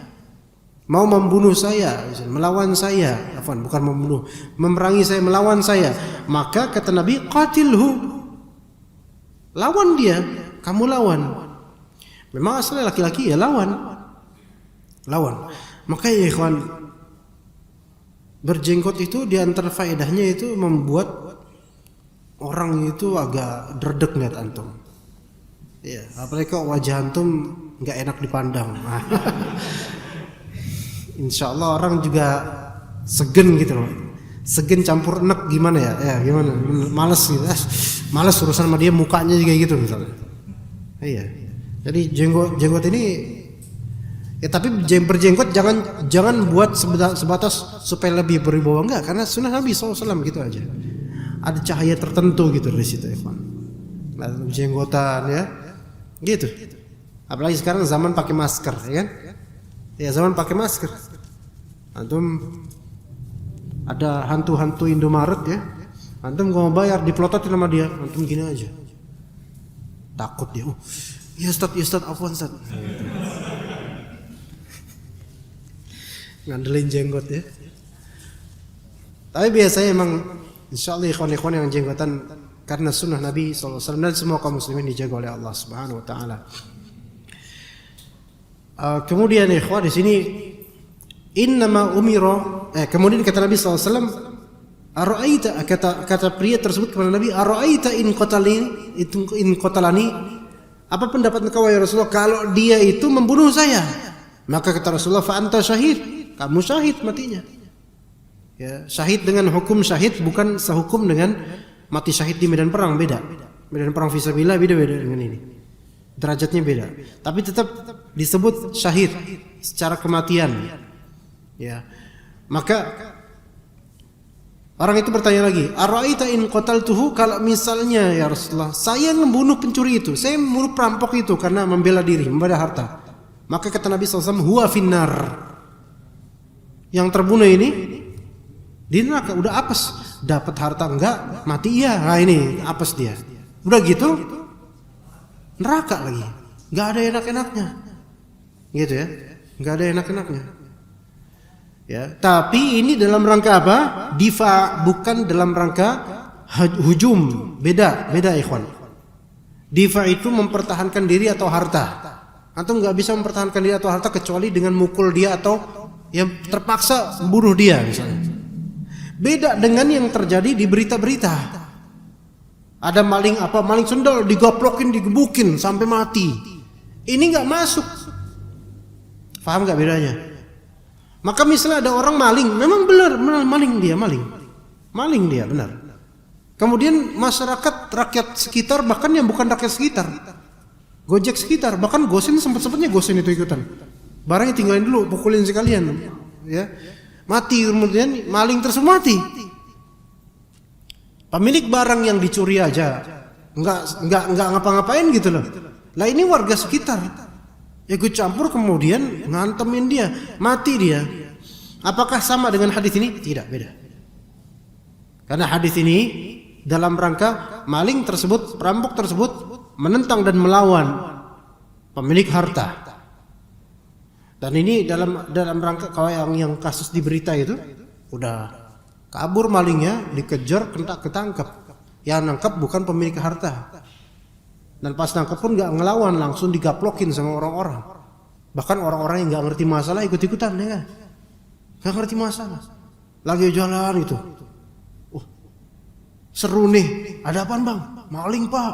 mau membunuh saya, melawan saya, bukan membunuh, memerangi saya, melawan saya. Maka kata Nabi, qatilhu, lawan dia, kamu lawan. Memang asalnya laki-laki, ya lawan. Maka ya ikhwan, berjenggot itu di antara faedahnya itu membuat orang itu agak dredeg ngeliat antum. Ya, apalagi kalau wajah antum nggak enak dipandang. Insya Allah orang juga segen gitu loh, segen campur enek gimana ya, gimana, males gitu, males urusan sama dia, mukanya juga gitu misalnya. Iya, jadi jenggot ini, ya, tapi berjenggot jangan buat sebatas supaya lebih berwibawa, enggak, karena sunnah Nabi SAW gitu aja. Ada cahaya tertentu gitu dari situ, Ikhwan. Nah, jenggotan, ya, gitu. Apalagi sekarang zaman pakai masker, ya kan? Ya, zaman pakai masker. Antum ada hantu-hantu Indomaret, ya. Antum mau bayar diplototin sama dia, antum gini aja. Takut dia. Oh, ya Ustaz, afwan Ustaz. Ngandelin jenggot, ya. Tapi biasanya emang insyaallah ikhwan-ikhwan yang jenggotan karena sunnah Nabi SAW, dan semua kaum muslimin dijaga oleh Allah Subhanahu wa taala. Kemudian ikhwan di sini innama umira, kemudian kata Nabi SAW, ara'aita, kata pria tersebut kepada Nabi, ara'aita in qatalani, apa pendapat engkau ya Rasulullah kalau dia itu membunuh saya? Maka kata Rasulullah, fa anta syahid, kamu syahid matinya. Ya, syahid dengan hukum syahid bukan sehukum dengan mati syahid di medan perang, beda. Medan perang fisabilillah beda dengan ini. Derajatnya beda, tapi tetap disebut syahid secara kematian. Ya, maka Orang itu bertanya lagi, "Ara'aita in qataltuhu?" Kalau misalnya ya Rasulullah, saya membunuh pencuri itu, saya membunuh perampok itu karena membela diri, membela harta. Maka kata Nabi SAW, "Huwa finnar." Yang terbunuh ini di neraka, udah apes. Dapat harta enggak, mati iya. Nah ini apes dia. Udah gitu neraka lagi. Enggak ada enak-enaknya. Gitu ya. Enggak ada enak-enaknya. Ya, tapi ini dalam rangka apa? Difa, bukan dalam rangka hujum. Beda ikhwan. Difa itu mempertahankan diri atau harta. Antum nggak bisa mempertahankan diri atau harta kecuali dengan mukul dia atau yang terpaksa bunuh dia misalnya. Beda dengan yang terjadi di berita-berita. Ada maling maling sendal digoplokin, digebukin sampai mati. Ini nggak masuk. Paham nggak bedanya? Maka misalnya ada orang maling, memang benar maling dia. Benar. Kemudian masyarakat, rakyat sekitar, bahkan yang bukan rakyat sekitar, Gojek sekitar, bahkan Gosen sempat-sempatnya Gosen itu ikutan. Barangnya tinggalin dulu, pukulin sekalian, ya. Mati, kemudian maling tersebut mati. Pemilik barang yang dicuri aja nggak ngapa-ngapain gitu loh. Lah ini warga sekitar. Ikut campur kemudian ngantemin dia, mati dia. Apakah sama dengan hadis ini? Tidak, beda. Karena hadis ini dalam rangka maling tersebut, perampok tersebut menentang dan melawan pemilik harta. Dan ini dalam rangka kalau yang kasus di berita itu udah kabur malingnya, dikejar, ketangkep. Yang nangkep bukan pemilik harta. Dan pas nangkep pun gak ngelawan, langsung digaplokin sama orang-orang. Bahkan orang-orang yang gak ngerti masalah ikut-ikutan ya kan? Gak ngerti masalah. Lagi jalan itu. Seru nih, ada apaan bang? Maling pak.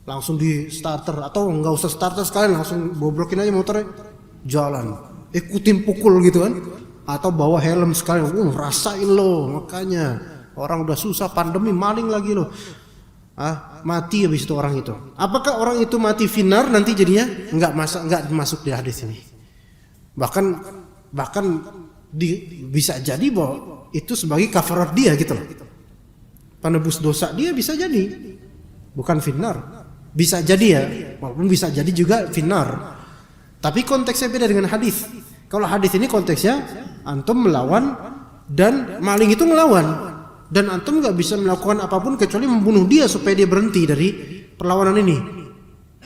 Langsung di starter atau gak usah starter sekalian, langsung bobrokin aja motornya. Jalan, ikutin pukul gitu kan. Atau bawa helm sekalian, rasain lo. Makanya orang udah susah, pandemi, maling lagi lo. Mati habis itu orang itu. Apakah orang itu mati finar nanti jadinya? Enggak masuk di hadis ini. Bahkan bisa jadi bahwa itu sebagai kafarat dia gitu loh. Penebus dosa dia bisa jadi. Bukan finar. Bisa jadi ya, walaupun bisa jadi juga finar. Tapi konteksnya beda dengan hadis. Kalau hadis ini konteksnya antum melawan dan maling itu ngelawan. Dan antum gak bisa melakukan apapun kecuali membunuh dia supaya dia berhenti dari perlawanan ini.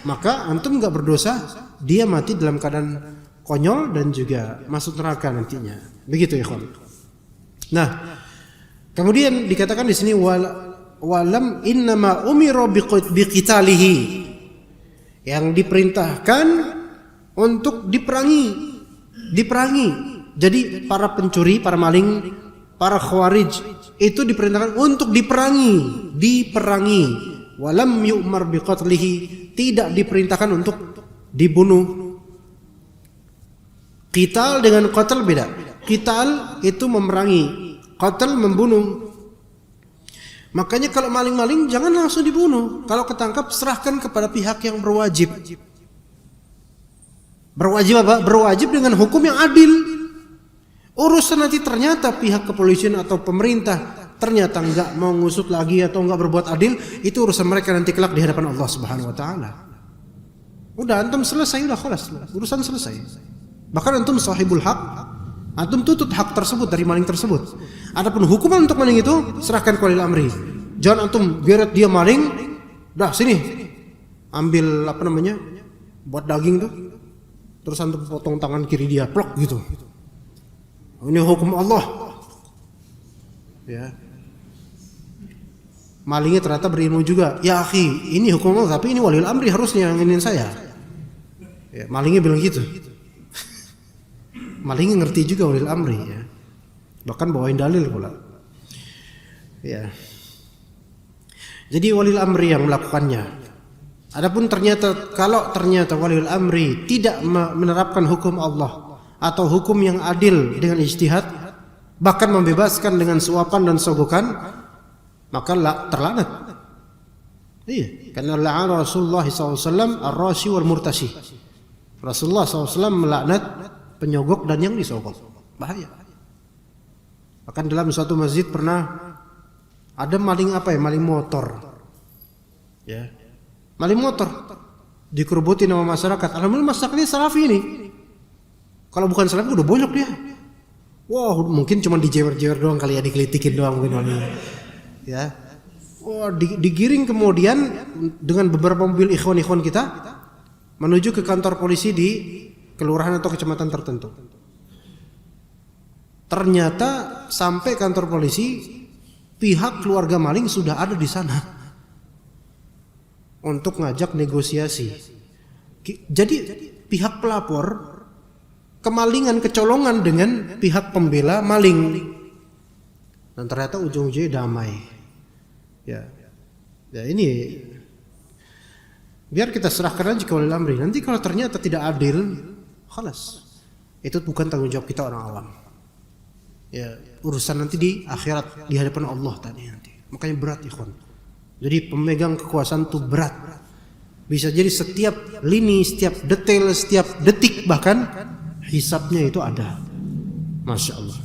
Maka antum gak berdosa, dia mati dalam keadaan konyol dan juga masuk neraka nantinya. Begitu ya kawan. Nah, kemudian dikatakan di sini walam innama umira biqitalihi, yang diperintahkan untuk diperangi. Jadi para pencuri, para maling, para khawarij itu diperintahkan untuk diperangi. Walam yu'mar biqatlihi, tidak diperintahkan untuk dibunuh. Qital dengan qatl beda. Qital itu memerangi, qatl membunuh. Makanya kalau maling-maling jangan langsung dibunuh. Kalau ketangkap serahkan kepada pihak yang berwajib. Berwajib apa? Berwajib dengan hukum yang adil. Urusan nanti ternyata pihak kepolisian atau pemerintah ternyata enggak mau ngusut lagi atau enggak berbuat adil, itu urusan mereka nanti kelak di hadapan Allah Subhanahu wa taala. Udah antum selesai, udah khalas, urusan selesai. Bahkan antum sahibul hak, antum tuntut hak tersebut dari maling tersebut. Adapun hukuman untuk maling itu serahkan ke walil amri. Jangan antum geret dia maling, dah sini ambil buat daging tuh, terus antum potong tangan kiri dia, plok gitu. Ini hukum Allah. Ya. Malingnya ternyata berilmu juga. Ya akhi, ini hukum Allah, tapi ini walil amri harusnya yang ingin saya. Ya, malingnya bilang gitu. Malingnya ngerti juga walil amri ya. Bahkan bawain dalil pula. Ya. Jadi walil amri yang melakukannya. Adapun kalau ternyata walil amri tidak menerapkan hukum Allah atau hukum yang adil dengan ijtihad, bahkan membebaskan dengan suapan dan sogokan, maka terlanat. Iya, karena la'ana Rasulullah SAW ar-rashi wal murtashi. Rasulullah SAW melaknat penyogok dan yang disogok. Bahaya. Bahkan dalam suatu masjid pernah ada maling maling motor. Ya. Maling motor dikerubuti sama masyarakat. Alhamdulillah masyarakatnya Salafi ini. Kalau bukan Salafi udah bonyok dia. Wah, mungkin cuma dijewer-jewer doang kali ya, dikelitikin doang mungkin malingnya. Ya. Wah, digiring kemudian dengan beberapa mobil ikhwan-ikhwan kita menuju ke kantor polisi di kelurahan atau kecamatan tertentu. Ternyata sampai kantor polisi, pihak keluarga maling sudah ada di sana untuk ngajak negosiasi. Jadi pihak pelapor kemalingan, kecolongan dengan pihak pembela maling, dan ternyata ujung-ujungnya damai. Ya ini biar kita serahkan aja ke walil amri. Nanti kalau ternyata tidak adil, khalas, itu bukan tanggung jawab kita orang awam. Ya, urusan nanti di akhirat di hadapan Allah tadi nanti. Makanya berat ikhwan. Jadi pemegang kekuasaan itu berat. Bisa jadi setiap lini, setiap detail, setiap detik bahkan hisabnya itu ada. Masya Allah.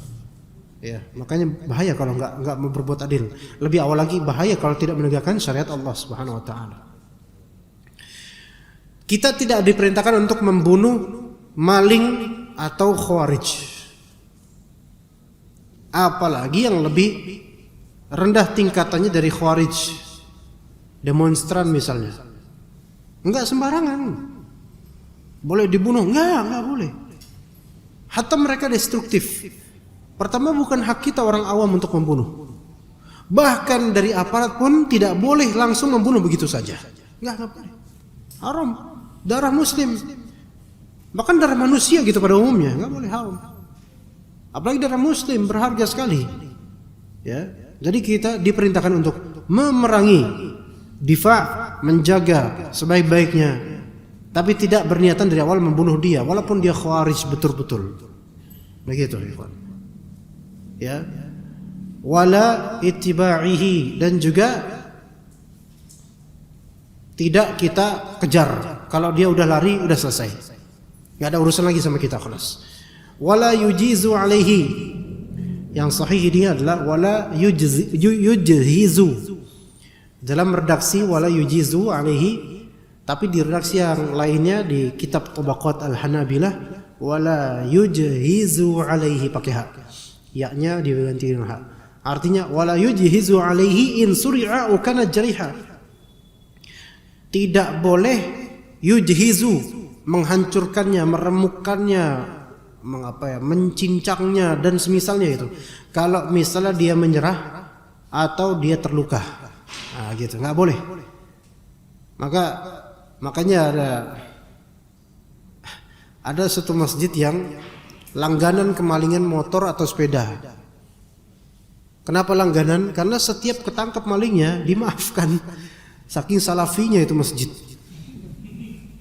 Ya, makanya bahaya kalau nggak mau berbuat adil. Lebih awal lagi bahaya kalau tidak menegakkan syariat Allah Subhanahu Wa Taala. Kita tidak diperintahkan untuk membunuh maling atau khawarij. Apalagi yang lebih rendah tingkatannya dari khawarij, demonstran misalnya, enggak sembarangan boleh dibunuh, enggak boleh. Hatta mereka destruktif. Pertama, bukan hak kita orang awam untuk membunuh. Bahkan dari aparat pun tidak boleh langsung membunuh begitu saja, enggak boleh. Haram, darah muslim, bahkan darah manusia gitu pada umumnya, enggak boleh, haram. Apalagi darah muslim berharga sekali. Ya, jadi kita diperintahkan untuk memerangi, difa, menjaga sebaik-baiknya, tapi tidak berniatan dari awal membunuh dia, walaupun dia khawarij betul-betul. Begitu, ikhwan. Ya, wala ittiba'ihi, dan juga tidak kita kejar. Kalau dia udah lari, udah selesai, nggak ada urusan lagi sama kita, khalas. Wala yujizu alaihi, yang sahih ini adalah wala yujhizu. Dalam redaksi wala yujizu alaihi, tapi di redaksi yang lainnya di kitab Tabaqat Al-Hanabilah wala yujhizu alaihi pakai hak, ya-nya diganti dengan hak. Artinya wala yujhizu alaihi in suri'a wa kana jariha. Tidak boleh yujhizu, menghancurkannya, meremukkannya, mencincangnya dan semisalnya itu. Kalau misalnya dia menyerah atau dia terluka, nah gitu, nggak boleh. Makanya ada satu masjid yang langganan kemalingan motor atau sepeda. Kenapa langganan? Karena setiap ketangkap malingnya dimaafkan. Saking salafinya itu masjid.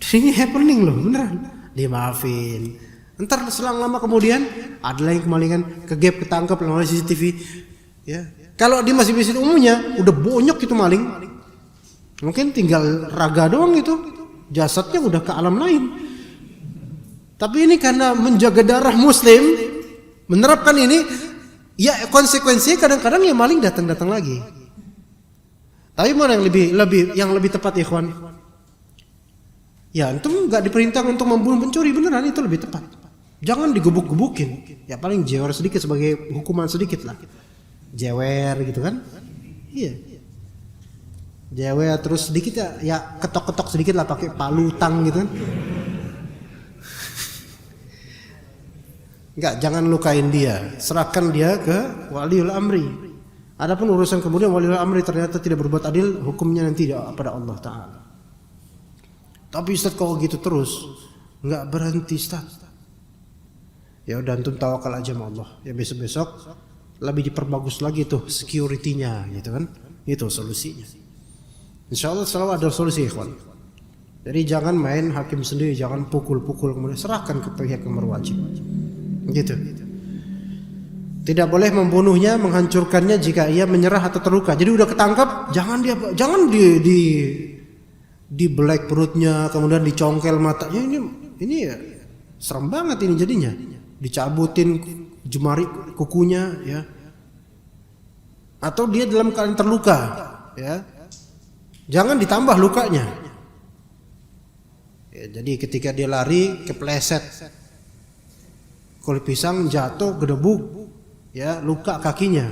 Ini happening loh, beneran. Dimaafin. Entar selang lama kemudian ada lagi kemalingan, kegap, ketangkap oleh CCTV. Ya. Kalau di masjid-masjid umumnya udah bonyok itu maling, mungkin tinggal raga doang itu, jasadnya udah ke alam lain. Tapi ini karena menjaga darah muslim, menerapkan ini, ya konsekuensinya kadang-kadang ya maling datang lagi. Tapi mana yang lebih tepat, ikhwan? Ya, antum nggak diperintahkan untuk membunuh pencuri, beneran itu lebih tepat. Jangan digebuk-gebukin. Ya paling jewer sedikit sebagai hukuman sedikit lah. Jewer gitu kan? Iya. Jewer terus sedikit ya ketok-ketok sedikit lah pakai palutang gitu kan? Enggak, jangan lukain dia. Serahkan dia ke waliul amri. Adapun urusan kemudian waliul amri ternyata tidak berbuat adil, hukumnya nanti pada Allah Ta'ala. Tapi Ustaz kalau gitu terus enggak berhenti, Ustaz. Ya udah antum tawakal aja sama Allah. Ya besok-besok lebih diperbagus lagi tuh security-nya gitu kan. Itu solusinya. Insyaallah selalu ada solusi, ikhwan. Jadi jangan main hakim sendiri, jangan pukul-pukul kemudian serahkan ke pihak yang berwajib. Gitu. Tidak boleh membunuhnya, menghancurkannya jika ia menyerah atau terluka. Jadi udah ketangkap, jangan di belek perutnya, kemudian dicongkel matanya. Ini ya serem banget ini jadinya. Dicabutin jemari kukunya, ya, atau dia dalam keadaan terluka, ya. Jangan ditambah lukanya. Ya, jadi ketika dia lari kepleset kulit pisang jatuh gedebuk, ya, luka kakinya.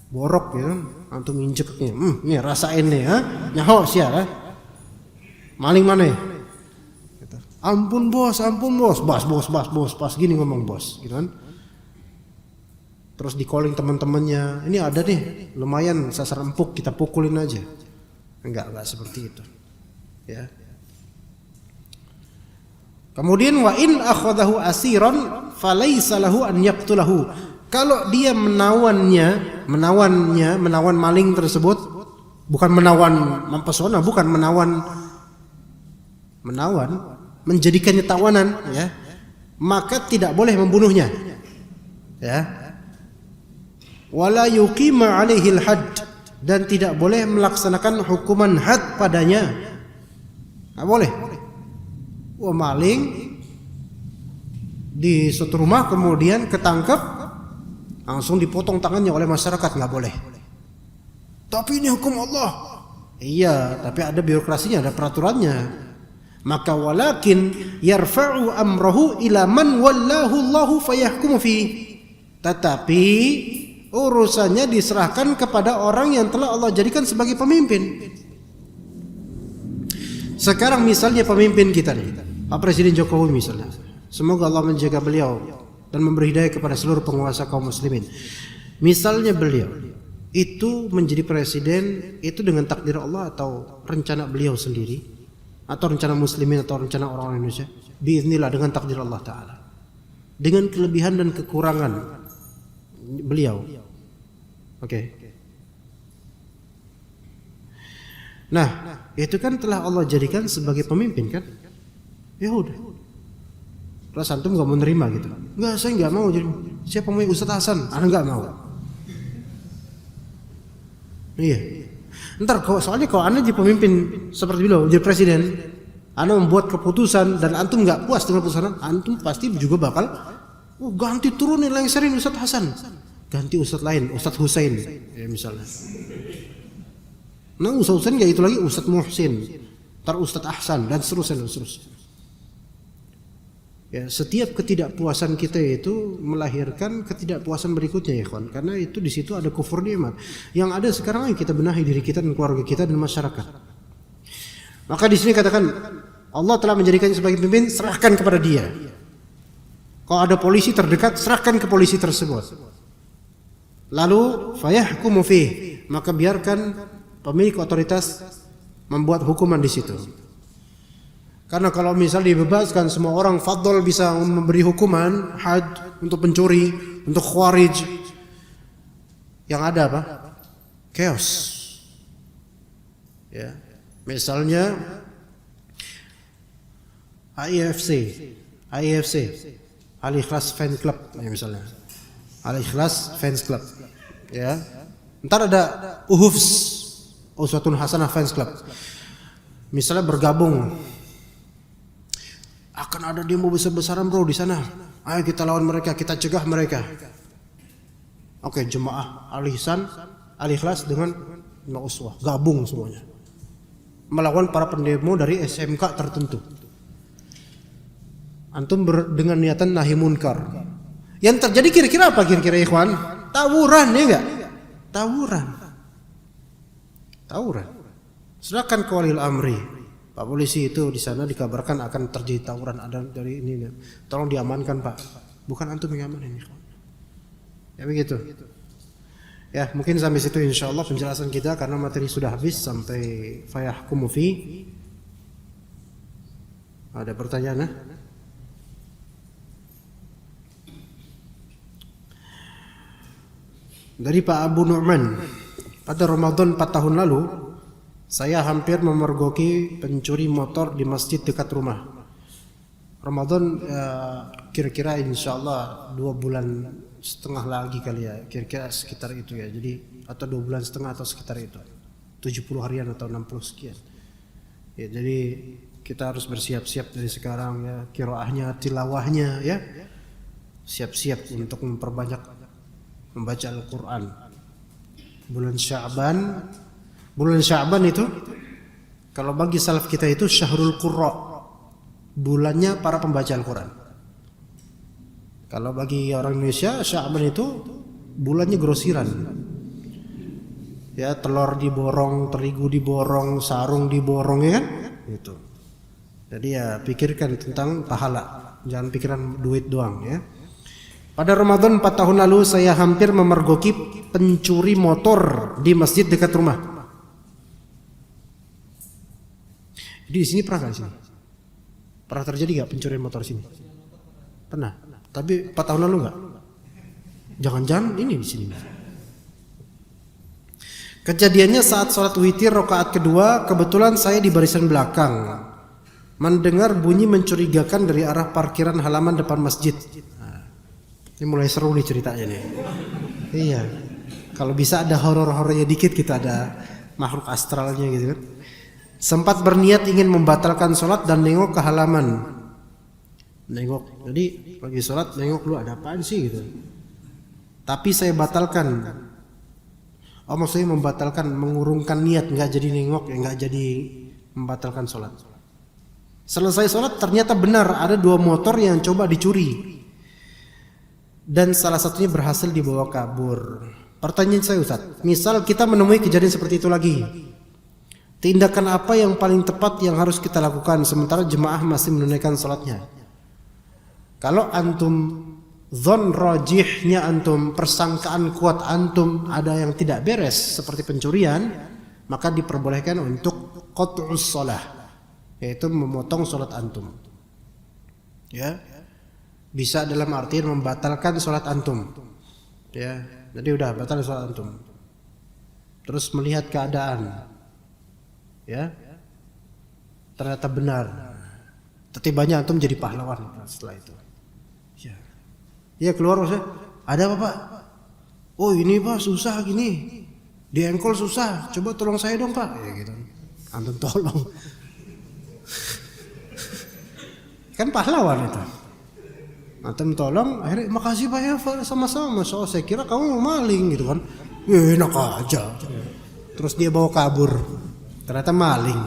Borok ya, antum injeknya. Nih rasain nih, ha? Nyaho sia, ha? Maling mana? Gitu. Ampun bos, bos, gini ngomong bos, gitu kan. Terus di calling teman-temannya, ini ada nih, lumayan sasar empuk, kita pukulin aja. Enggak seperti itu. Ya. Kemudian wa in akhadahu asiran falaisa lahu an yaqtulahu. Kalau dia menawan maling tersebut, bukan menawan mempesona, bukan menawan menjadikannya tawanan, ya, maka tidak boleh membunuhnya, ya. Wala yuqima alaihi al-hadd, dan tidak boleh melaksanakan hukuman had padanya. Enggak boleh. Wah, maling di suatu rumah kemudian ketangkep langsung dipotong tangannya oleh masyarakat, enggak boleh. Tapi ini hukum Allah. Iya, tapi ada birokrasinya, ada peraturannya. Maka walakin yarfa'u amrahu ila man wallahu Allahu fayahkumu fi. Tetapi urusannya diserahkan kepada orang yang telah Allah jadikan sebagai pemimpin. Sekarang misalnya pemimpin kita nih, Pak Presiden Jokowi misalnya. Semoga Allah menjaga beliau dan memberi hidayah kepada seluruh penguasa kaum muslimin. Misalnya beliau itu menjadi presiden itu dengan takdir Allah atau rencana beliau sendiri, atau rencana muslimin atau rencana orang Indonesia, biiznillah dengan takdir Allah Ta'ala, dengan kelebihan dan kekurangan beliau. Oke. Nah, itu kan telah Allah jadikan sebagai pemimpin kan? Ya udah. Terus antum nggak mau nerima gitu? Nggak, saya nggak mau jadi. Siapa mau Ustadz Hasan? Anda nggak mau. Iya. Ntar soalnya kalau Anda jadi pemimpin seperti beliau, jadi presiden, Anda membuat keputusan dan antum nggak puas dengan keputusan, antum pasti juga bakal ganti turunin lengserin Ustadz Hasan. Ganti Ustadz lain, Ustadz Husain ya misalnya. Nah Ustadz Husain gak itu lagi Ustadz Muhsin, ntar Ustadz Ahsan dan seterusnya. Ya, setiap ketidakpuasan kita itu melahirkan ketidakpuasan berikutnya ya kawan. Karena itu di situ ada kufur nikmat. Yang ada sekarang yang kita benahi diri kita dan keluarga kita dan masyarakat. Maka di sini katakan Allah telah menjadikannya sebagai pemimpin, serahkan kepada dia. Kalau ada polisi terdekat, serahkan ke polisi tersebut. Lalu fayahkumu fih, maka biarkan pemilik otoritas membuat hukuman di situ. Karena kalau misal dibebaskan semua orang fadl bisa memberi hukuman had untuk pencuri, untuk khawarij, yang ada apa? Chaos. Ya. Misalnya AIFC, Al-Ikhlas Fans Club misalnya. Al-Ikhlas Fans Club. Ya. Ntar ada UHUFS, Uswatun Hasanah Fans Club. Misalnya bergabung, akan ada demo besar-besaran bro di sana. Ayo kita lawan mereka, kita cegah mereka. Oke, jemaah Al-Ikhlas dengan Uswah gabung semuanya melawan para pendemo dari SMK tertentu. Antum dengan niatan nahi munkar. Yang terjadi kira-kira apa kira-kira ikhwan? Tawuran ya enggak? Tawuran. Serahkan ke waliul amri. Pak polisi itu di sana dikabarkan akan terjadi tawuran ada dari ini. Tolong diamankan Pak. Bukan antum yang amanin ikhwan. Ya begitu. Ya mungkin sampai situ insyaallah penjelasan kita karena materi sudah habis sampai fayahkumu fi. Ada pertanyaan? Dari Pak Abu Nu'man, pada Ramadan 4 tahun lalu saya hampir memergoki pencuri motor di masjid dekat rumah. Ramadan kira-kira insyaallah 2 bulan setengah lagi kali ya, kira-kira sekitar itu ya. Jadi atau 2 bulan setengah atau sekitar itu, 70 harian atau 60 sekian ya. Jadi kita harus bersiap-siap dari sekarang ya, qiraahnya, tilawahnya ya, siap-siap untuk memperbanyak membaca Al-Quran Bulan Sya'ban. Bulan Sya'ban itu kalau bagi salaf kita itu Syahrul Qurra, bulannya para pembaca Al-Quran. Kalau bagi orang Indonesia Sya'ban itu bulannya grosiran. Ya, telur diborong, terigu diborong, sarung diborong, ya kan? Itu. Jadi ya pikirkan tentang pahala, jangan pikiran duit doang ya. Pada Ramadan 4 tahun lalu saya hampir memergoki pencuri motor di masjid dekat rumah. Jadi di sini pernah nggak sih? Pernah terjadi nggak pencurian motor di sini? Pernah. Tapi 4 tahun lalu nggak? Jangan-jangan ini di sini. Kejadiannya saat sholat witir rakaat kedua, kebetulan saya di barisan belakang, mendengar bunyi mencurigakan dari arah parkiran halaman depan masjid. Nah, ini mulai seru nih ceritanya nih. Iya, kalau bisa ada horor-horornya dikit, kita ada makhluk astralnya gitu kan. Sempat berniat ingin membatalkan sholat dan nengok ke halaman. Nengok, jadi lagi sholat nengok lu ada apaan sih gitu. Tapi saya batalkan. Oh, maksudnya membatalkan, mengurungkan niat, nggak jadi nengok, ya nggak jadi membatalkan sholat. Selesai sholat ternyata benar ada 2 motor yang coba dicuri dan salah satunya berhasil dibawa kabur. Pertanyaan saya, Ustaz, misal kita menemui kejadian seperti itu lagi, tindakan apa yang paling tepat yang harus kita lakukan sementara jemaah masih menunaikan sholatnya? Kalau antum zon rajihnya antum, persangkaan kuat antum ada yang tidak beres seperti pencurian, maka diperbolehkan untuk qat'us shalah, yaitu memotong sholat antum. Ya, bisa dalam artian membatalkan sholat antum. Ya, jadi udah batal sholat antum. Terus melihat keadaan, ya, ternyata benar. Tetibanya antum jadi pahlawan setelah itu. Ya keluar maksudnya, ada apa Pak? Oh ini Pak susah gini, di engkol susah, coba tolong saya dong Pak. Ya gitu, antum tolong. Kan pahlawan itu. Antum tolong, akhirnya makasih Pak ya, sama-sama. So, saya kira kamu mau maling gitu kan. Ya enak aja. Terus dia bawa kabur, ternyata maling.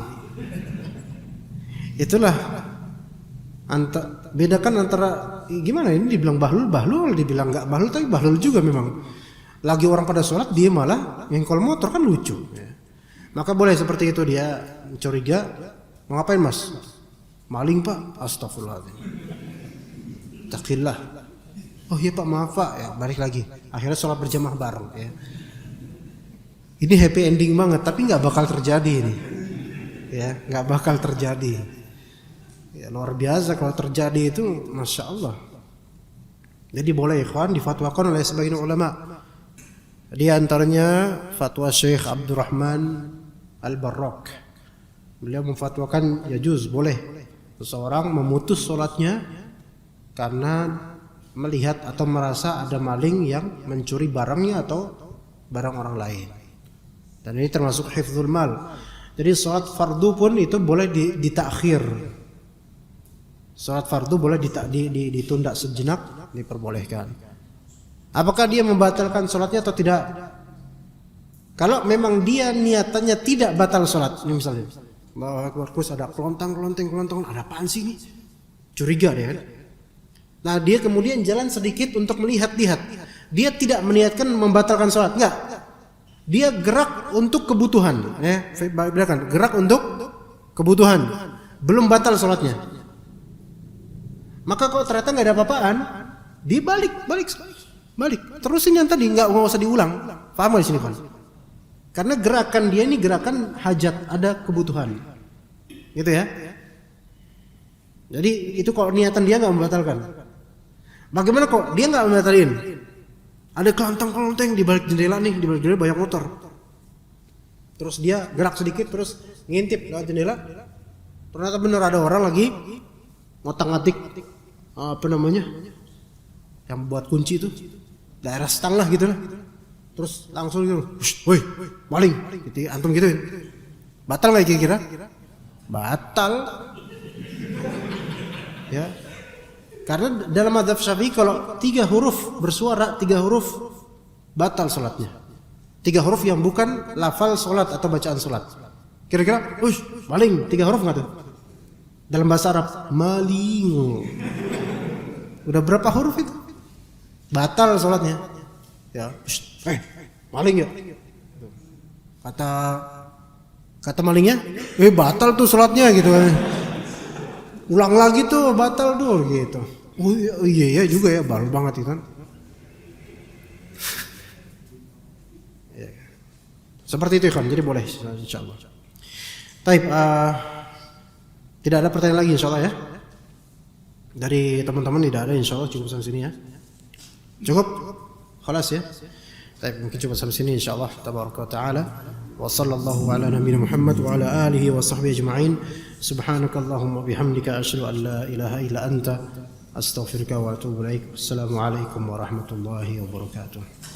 Itulah bedakan antara gimana ini, dibilang bahlul, dibilang nggak bahlul, tapi bahlul juga memang. Lagi orang pada sholat dia malah ngengkol motor, kan lucu. Ya. Maka boleh seperti itu, dia curiga, mau ngapain Mas? Maling Pak. Astagfirullahaladzim. Takillah. Oh iya Pak, maaf Pak. Ya, balik lagi. Akhirnya sholat berjamaah bareng. Ya. Ini happy ending banget, tapi nggak bakal terjadi ini. Ya, nggak bakal terjadi. Ya, luar biasa kalau terjadi itu, masya Allah. Jadi boleh ikhwan, difatwakan oleh sebagian ulama. Di antaranya fatwa Syekh Abdurrahman Al-Barrak. Beliau memfatwakan yajuz, boleh seseorang memutus sholatnya karena melihat atau merasa ada maling yang mencuri barangnya atau barang orang lain. Dan ini termasuk hifdzul mal. Jadi sholat fardu pun itu boleh ditakhir. Sholat fardu boleh ditunda sejenak, diperbolehkan. Apakah dia membatalkan sholatnya atau tidak? Kalau memang dia niatannya tidak batal sholat, ini misalnya bahwa terus ada kelontang, ada apaan sih ini? Curiga dia kan? Nah dia kemudian jalan sedikit untuk melihat-lihat. Dia tidak meniatkan membatalkan sholat, enggak. Dia gerak untuk kebutuhan, ya, bedakan, gerak untuk kebutuhan, belum batal sholatnya. Maka kalau ternyata nggak ada apa-apaan, dia balik. Terusin yang tadi, nggak usah diulang. Paham di sini, Pak? Karena gerakan dia ini gerakan hajat, ada kebutuhan, gitu ya. Jadi itu kalau niatan dia nggak membatalkan. Bagaimana kok dia nggak membatalin? Ada kelontang di balik jendela nih, di balik jendela banyak motor. Terus dia gerak sedikit, terus ngintip lewat jendela. Ternyata benar ada orang lagi ngotak-ngatik apa namanya, yang buat kunci itu, daerah stang lah gitu lah. Terus langsung gitu, woi maling, gitu, antum gituin. Batal nggak kira-kira? Batal. Ya, karena dalam mazhab Syafi'i kalau 3 huruf bersuara, 3 huruf batal sholatnya. 3 huruf yang bukan lafal salat atau bacaan salat. Kira-kira, maling 3 huruf enggak tuh? Dalam bahasa Arab, maling. Udah berapa huruf itu? Batal salatnya. Ya, maling ya. Kata malingnya, batal tuh salatnya gitu kan. Ulang lagi tuh, batal tuh gitu. Oh iya juga ya, baru banget itu kan. Seperti itu kan, jadi boleh insyaallah. Taib, tidak ada pertanyaan lagi insyaallah ya. Dari teman-teman tidak ada insyaallah, cukup sampai sini ya. Cukup? Khalas ya. Taib, mungkin cukup sampai sini insyaallah. Tabaraka wa taala. Wa sallallahu ala nabiyina Muhammad wa ala alihi wa sahbihi ajma'in. Subhanakallahumma bihamdika asyhadu an la ilaha illa anta astaghfiruka wa atubu ilaik. Assalamu alaikum warahmatullahi wabarakatuh.